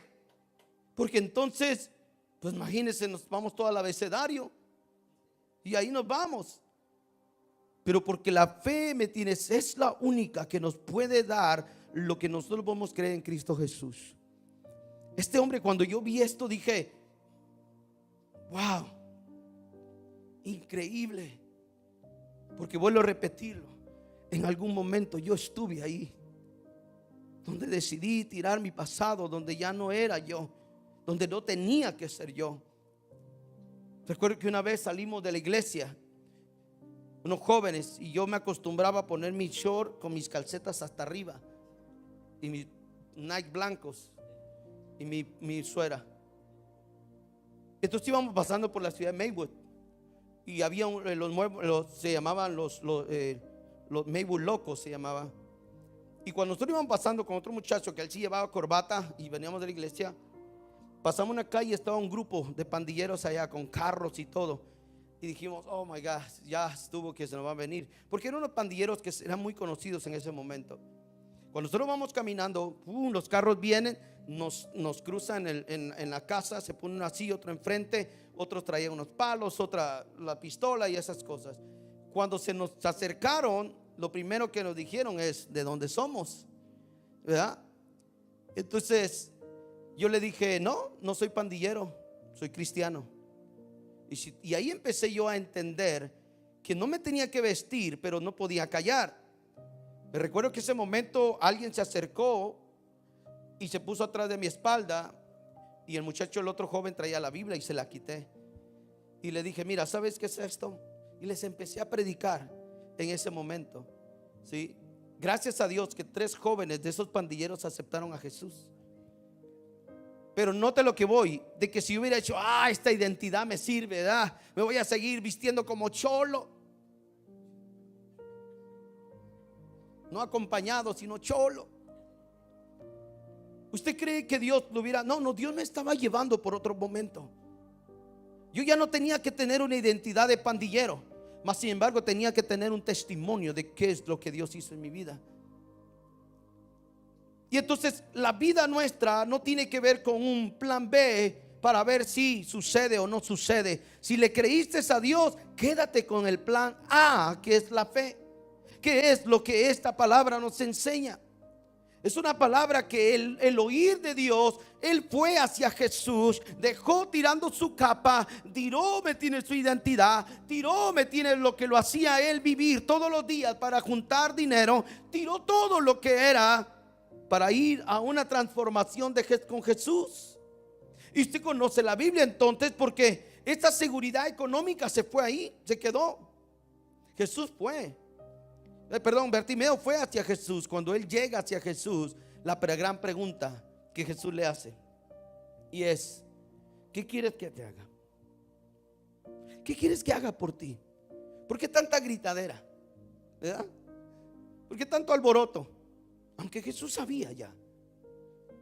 porque entonces, pues imagínense, nos vamos todo al abecedario y ahí nos vamos. Pero porque la fe, ¿me tienes? Es la única que nos puede dar lo que nosotros vamos a creer en Cristo Jesús. Este hombre, cuando yo vi esto, dije: wow, increíble. Porque vuelvo a repetirlo, en algún momento yo estuve ahí, donde decidí tirar mi pasado, donde ya no era yo, donde no tenía que ser yo. Recuerdo que una vez salimos de la iglesia, unos jóvenes, y yo me acostumbraba a poner mi short con mis calcetas hasta arriba y mis Nike blancos y mi suera. Entonces íbamos pasando por la ciudad de Maywood y había se llamaban los Maywood locos, se llamaba. Y cuando nosotros íbamos pasando con otro muchacho que él sí llevaba corbata y veníamos de la iglesia, pasamos una calle y estaba un grupo de pandilleros allá con carros y todo. Y dijimos, oh my God, ya estuvo que se nos va a venir. Porque eran unos pandilleros que eran muy conocidos en ese momento. Cuando nosotros vamos caminando, los carros vienen, nos cruzan en la casa, se pone uno así, otro enfrente, otros traían unos palos, otra la pistola y esas cosas. Cuando se nos acercaron, lo primero que nos dijeron es, ¿de dónde somos? ¿Verdad? Entonces yo le dije, no soy pandillero, soy cristiano. Y ahí empecé yo a entender que no me tenía que vestir, pero no podía callar. Me recuerdo que ese momento alguien se acercó y se puso atrás de mi espalda, y el muchacho, el otro joven, traía la Biblia y se la quité. Y le dije, mira, ¿sabes qué es esto? Y les empecé a predicar en ese momento, ¿sí? Gracias a Dios que 3 jóvenes de esos pandilleros aceptaron a Jesús. Pero note lo que voy, de que si yo hubiera hecho, esta identidad me sirve, ¿verdad? Me voy a seguir vistiendo como cholo. No acompañado, sino cholo. ¿Usted cree que Dios lo hubiera? No, Dios me estaba llevando por otro momento. Yo ya no tenía que tener una identidad de pandillero, mas sin embargo tenía que tener un testimonio de qué es lo que Dios hizo en mi vida. Y entonces la vida nuestra no tiene que ver con un plan B para ver si sucede o no sucede. Si le creíste a Dios, quédate con el plan A, que es la fe. ¿Qué es lo que esta palabra nos enseña? Es una palabra que el oír de Dios, él fue hacia Jesús, dejó tirando su capa, tiró, me tiene su identidad, tiró, me tiene lo que lo hacía él vivir todos los días para juntar dinero, tiró todo lo que era para ir a una transformación con Jesús. Y usted conoce la Biblia entonces, porque esta seguridad económica se fue ahí, se quedó. Jesús fue. Bartimeo fue hacia Jesús. Cuando él llega hacia Jesús, la gran pregunta que Jesús le hace, y es: ¿qué quieres que te haga? ¿Qué quieres que haga por ti? ¿Por qué tanta gritadera? ¿Verdad? ¿Por qué tanto alboroto? Aunque Jesús sabía ya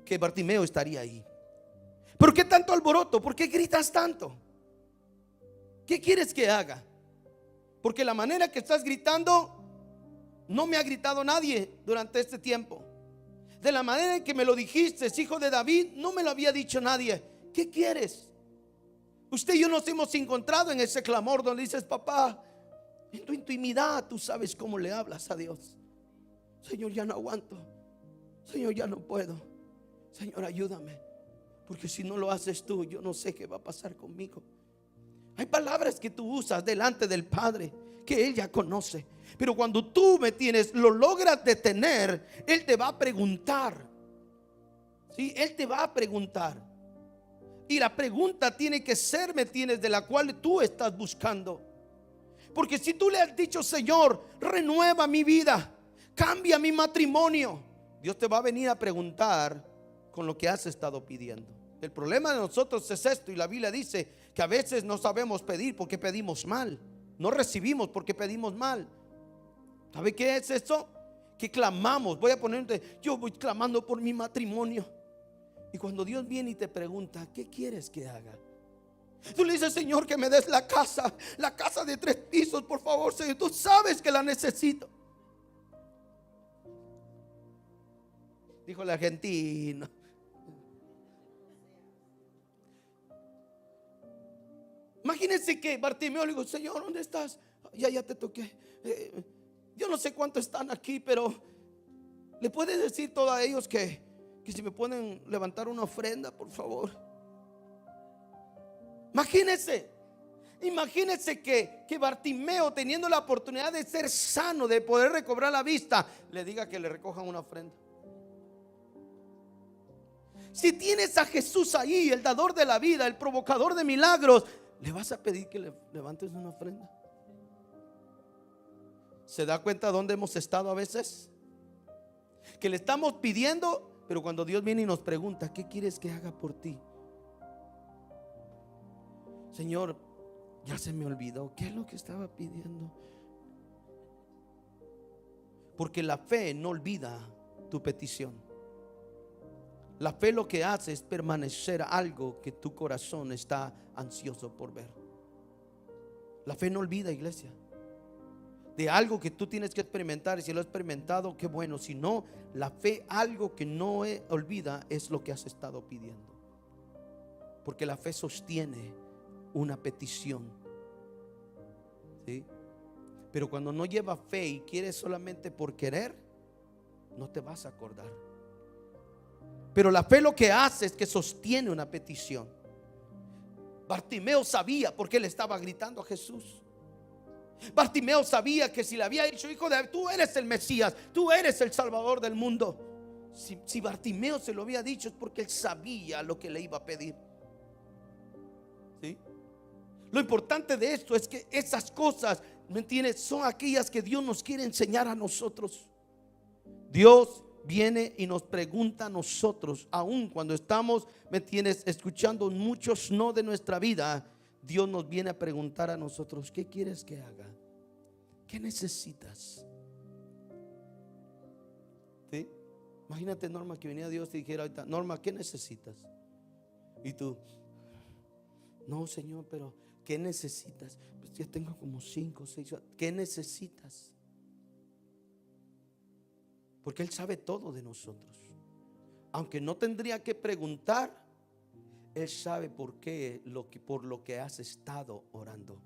que Bartimeo estaría ahí. ¿Por qué tanto alboroto? ¿Por qué gritas tanto? ¿Qué quieres que haga? Porque la manera que estás gritando no me ha gritado nadie durante este tiempo. De la manera en que me lo dijiste, hijo de David, no me lo había dicho nadie. ¿Qué quieres? Usted y yo nos hemos encontrado en ese clamor donde dices: papá, en tu intimidad tú sabes cómo le hablas a Dios. Señor, ya no aguanto. Señor, ya no puedo. Señor, ayúdame, porque si no lo haces tú, yo no sé qué va a pasar conmigo. Hay palabras que tú usas delante del Padre que Él ya conoce, pero cuando tú lo logras detener, Él te va a preguntar. ¿Sí? Él te va a preguntar. Y la pregunta tiene que ser, de la cual tú estás buscando. Porque si tú le has dicho: Señor, renueva mi vida, cambia mi matrimonio, Dios te va a venir a preguntar con lo que has estado pidiendo. El problema de nosotros es esto, y la Biblia dice que a veces no sabemos pedir porque pedimos mal. No recibimos porque pedimos mal. ¿Sabe qué es eso? Que clamamos. Yo voy clamando por mi matrimonio, y cuando Dios viene y te pregunta: ¿qué quieres que haga? Tú le dices: Señor, que me des la casa de 3 pisos, por favor, Señor, tú sabes que la necesito. Dijo el argentino. Imagínense que Bartimeo le dijo: Señor, ¿dónde estás? Ya te toqué. Yo no sé cuántos están aquí, pero le puedes decir todo a ellos que si me pueden levantar una ofrenda, por favor. Imagínense que Bartimeo, teniendo la oportunidad de ser sano, de poder recobrar la vista, le diga que le recojan una ofrenda. Si tienes a Jesús ahí, el dador de la vida, el provocador de milagros, ¿le vas a pedir que le levantes una ofrenda? ¿Se da cuenta dónde hemos estado a veces? Que le estamos pidiendo, pero cuando Dios viene y nos pregunta, ¿qué quieres que haga por ti? Señor, ya se me olvidó, ¿qué es lo que estaba pidiendo? Porque la fe no olvida tu petición. La fe lo que hace es permanecer algo que tu corazón está ansioso por ver. La fe no olvida, iglesia, de algo que tú tienes que experimentar. Y si lo has experimentado, qué bueno. Si no, la fe, algo que no olvida, es lo que has estado pidiendo. Porque la fe sostiene una petición, ¿sí? Pero cuando no lleva fe y quieres solamente por querer, no te vas a acordar. Pero la fe lo que hace es que sostiene una petición. Bartimeo sabía por qué le estaba gritando a Jesús. Bartimeo sabía que si le había dicho, hijo de David, tú eres el Mesías, tú eres el Salvador del mundo. Si Bartimeo se lo había dicho, es porque él sabía lo que le iba a pedir, ¿sí? Lo importante de esto es que esas cosas, ¿me entiendes?, son aquellas que Dios nos quiere enseñar a nosotros. Dios viene y nos pregunta a nosotros, aun cuando estamos, ¿me entiendes?, escuchando muchos no de nuestra vida. Dios nos viene a preguntar a nosotros, ¿qué quieres que haga? ¿Qué necesitas? ¿Sí? Imagínate, Norma, que viniera Dios y dijera ahorita, Norma, ¿qué necesitas? Y tú, no, Señor, pero ¿qué necesitas? Pues ya tengo como 5 o 6. ¿Qué necesitas? Porque Él sabe todo de nosotros. Aunque no tendría que preguntar, Él sabe por lo que has estado orando.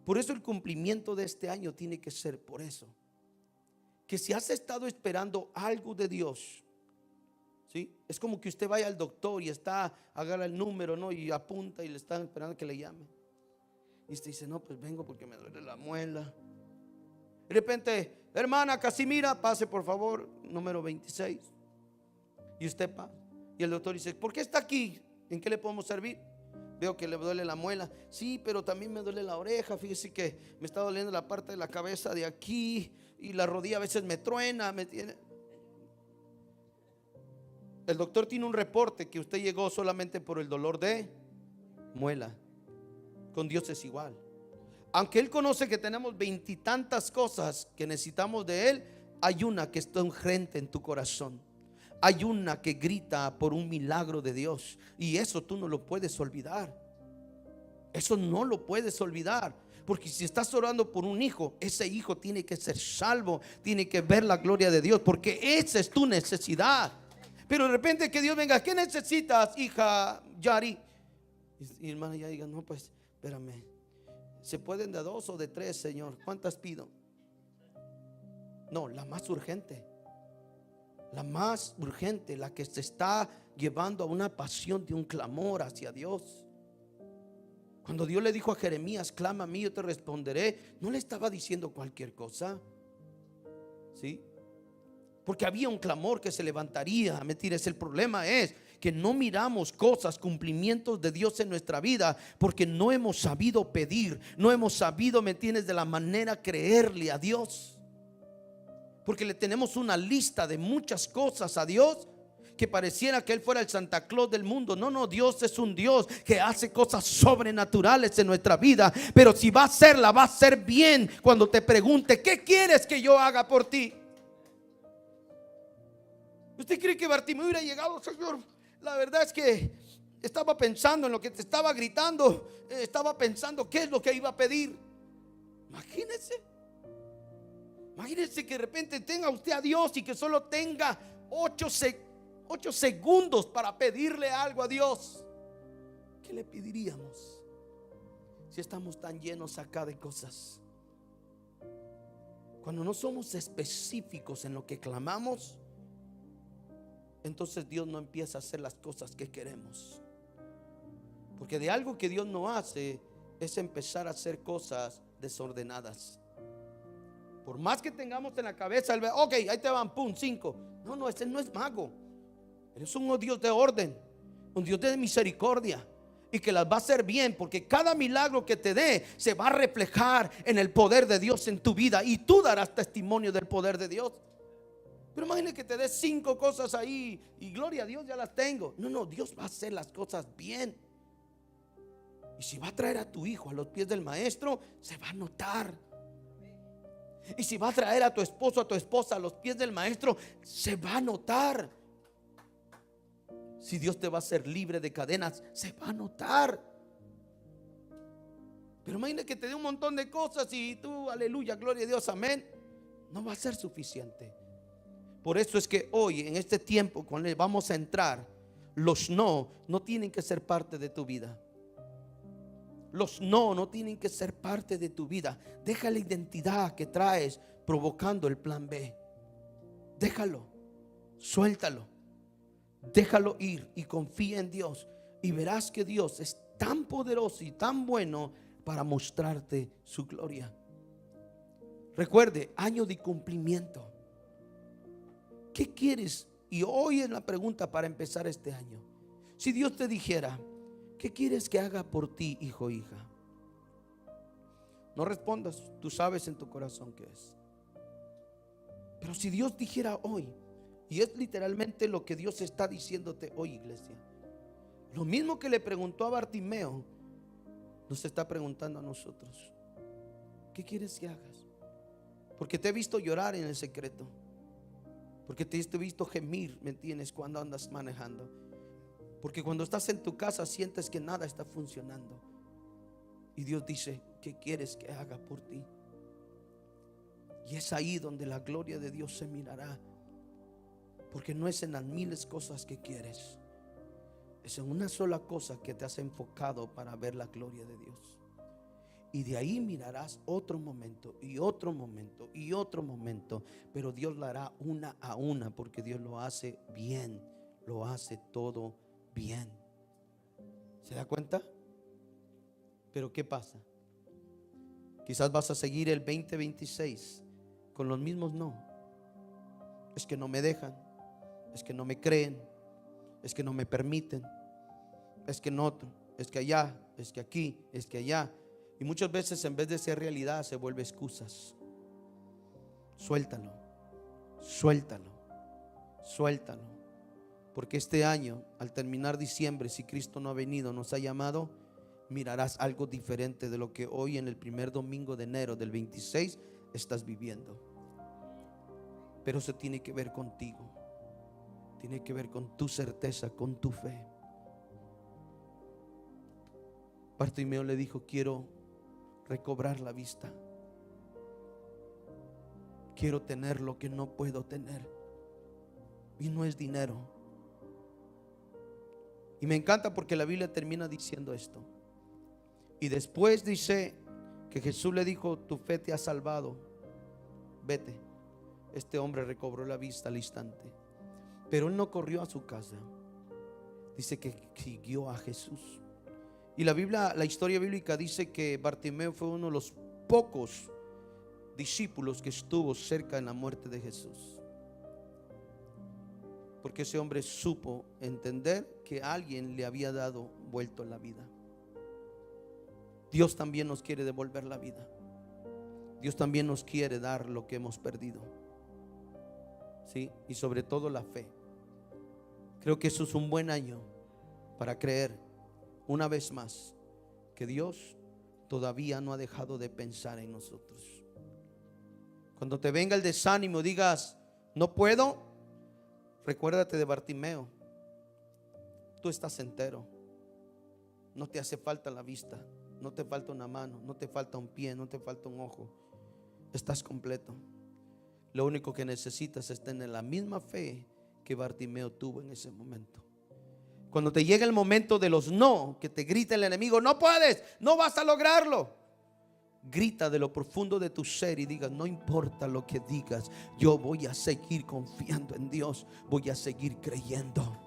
Por eso el cumplimiento de este año tiene que ser por eso. Que si has estado esperando algo de Dios, ¿sí? Es como que usted vaya al doctor y agarra el número, ¿no?, y apunta y le están esperando que le llame. Y usted dice, no, pues vengo porque me duele la muela. De repente, hermana Casimira, pase por favor, número 26. Y usted pasa. Y el doctor dice, ¿por qué está aquí? ¿En qué le podemos servir? Veo que le duele la muela. Sí, pero también me duele la oreja. Fíjese que me está doliendo la parte de la cabeza de aquí, y la rodilla a veces me truena, ¿me entiende? El doctor tiene un reporte que usted llegó solamente por el dolor de muela. Con Dios es igual. Aunque Él conoce que tenemos 20 y tantas cosas que necesitamos de Él, hay una que está urgente en tu corazón. Hay una que grita por un milagro de Dios. Y eso tú no lo puedes olvidar. Eso no lo puedes olvidar. Porque si estás orando por un hijo, ese hijo tiene que ser salvo, tiene que ver la gloria de Dios, porque esa es tu necesidad. Pero de repente que Dios venga, ¿qué necesitas, hija Yari? Y hermana ya diga, no, pues espérame, ¿se pueden de 2 o de 3, Señor? ¿Cuántas pido? No, la más urgente. La más urgente, la que se está llevando a una pasión de un clamor hacia Dios. Cuando Dios le dijo a Jeremías, clama a mí, yo te responderé, no le estaba diciendo cualquier cosa, ¿sí? Porque había un clamor que se levantaría. Mentiras, el problema es que no miramos cosas, cumplimientos de Dios en nuestra vida, porque no hemos sabido pedir, no hemos sabido, ¿me entiendes?, de la manera creerle a Dios. Porque le tenemos una lista de muchas cosas a Dios que pareciera que Él fuera el Santa Claus del mundo. No, no, Dios es un Dios que hace cosas sobrenaturales en nuestra vida. Pero si va a hacerla, va a ser bien cuando te pregunte, ¿qué quieres que yo haga por ti? ¿Usted cree que Bartimeo hubiera llegado? Señor, la verdad es que estaba pensando en lo que te estaba gritando, estaba pensando qué es lo que iba a pedir. Imagínese que de repente tenga usted a Dios y que solo tenga 8 segundos para pedirle algo a Dios. ¿Qué le pediríamos si estamos tan llenos acá de cosas? Cuando no somos específicos en lo que clamamos, entonces Dios no empieza a hacer las cosas que queremos. Porque de algo que Dios no hace es empezar a hacer cosas desordenadas. Por más que tengamos en la cabeza, ok, ahí te van, pum, 5. No, ese no es mago. Eres un Dios de orden, un Dios de misericordia, y que las va a hacer bien, porque cada milagro que te dé se va a reflejar en el poder de Dios en tu vida, y tú darás testimonio del poder de Dios. Pero imagínate que te dé 5 cosas ahí y gloria a Dios, ya las tengo. No, Dios va a hacer las cosas bien. Y si va a traer a tu hijo a los pies del maestro, se va a notar. Y si va a traer a tu esposo, a tu esposa a los pies del maestro, se va a notar. Si Dios te va a hacer libre de cadenas, se va a notar. Pero imagina que te dé un montón de cosas y tú, aleluya, gloria a Dios, amén. No va a ser suficiente. Por eso es que hoy, en este tiempo cuando vamos a entrar, los no tienen que ser parte de tu vida. Los no tienen que ser parte de tu vida. Deja la identidad que traes provocando el plan B. Déjalo, suéltalo, déjalo ir y confía en Dios, y verás que Dios es tan poderoso y tan bueno para mostrarte su gloria. Recuerde, año de cumplimiento. ¿Qué quieres? Y hoy es la pregunta para empezar este año. Si Dios te dijera, ¿qué quieres que haga por ti, hijo o hija? No respondas, tú sabes en tu corazón qué es. Pero si Dios dijera hoy, y es literalmente lo que Dios está diciéndote hoy, iglesia, lo mismo que le preguntó a Bartimeo, nos está preguntando a nosotros: ¿qué quieres que hagas? Porque te he visto llorar en el secreto, porque te he visto gemir, ¿me entiendes?, cuando andas manejando. Porque cuando estás en tu casa sientes que nada está funcionando. Y Dios dice, ¿qué quieres que haga por ti? Y es ahí donde la gloria de Dios se mirará. Porque no es en las miles cosas que quieres, es en una sola cosa que te has enfocado para ver la gloria de Dios. Y de ahí mirarás otro momento y otro momento y otro momento. Pero Dios la hará una a una, porque Dios lo hace bien, lo hace todo bien. ¿Se da cuenta? Pero ¿qué pasa? Quizás vas a seguir el 2026 con los mismos no. Es que no me dejan, es que no me creen, es que no me permiten, es que no, es que allá, es que aquí, es que allá. Y muchas veces en vez de ser realidad se vuelve excusas. Suéltalo, suéltalo, suéltalo. Porque este año, al terminar diciembre, si Cristo no ha venido, nos ha llamado, mirarás algo diferente de lo que hoy en el primer domingo de enero del 26 estás viviendo. Pero eso tiene que ver contigo, tiene que ver con tu certeza, con tu fe. Bartimeo le dijo, quiero recobrar la vista, quiero tener lo que no puedo tener, y no es dinero. Y me encanta porque la Biblia termina diciendo esto. Y después dice que Jesús le dijo, tu fe te ha salvado, vete. Este hombre recobró la vista al instante, pero él no corrió a su casa. Dice que siguió a Jesús. Y la historia bíblica dice que Bartimeo fue uno de los pocos discípulos que estuvo cerca en la muerte de Jesús, porque ese hombre supo entender que alguien le había dado vuelto la vida. Dios también nos quiere devolver la vida. Dios también nos quiere dar lo que hemos perdido, ¿sí? Y sobre todo la fe. Creo que eso es un buen año para creer una vez más que Dios todavía no ha dejado de pensar en nosotros. Cuando te venga el desánimo, digas, no puedo, recuérdate de Bartimeo. Tú estás entero, no te hace falta la vista, no te falta una mano, no te falta un pie, no te falta un ojo. Estás completo. Lo único que necesitas es tener la misma fe que Bartimeo tuvo en ese momento. Cuando te llega el momento de los no, que te grita el enemigo, no puedes, no vas a lograrlo, grita de lo profundo de tu ser y diga, no importa lo que digas, yo voy a seguir confiando en Dios, voy a seguir creyendo.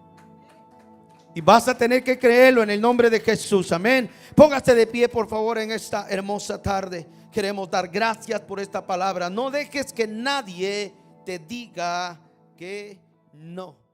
Y vas a tener que creerlo en el nombre de Jesús, amén. Póngase de pie, por favor, en esta hermosa tarde. Queremos dar gracias por esta palabra. No dejes que nadie te diga que no.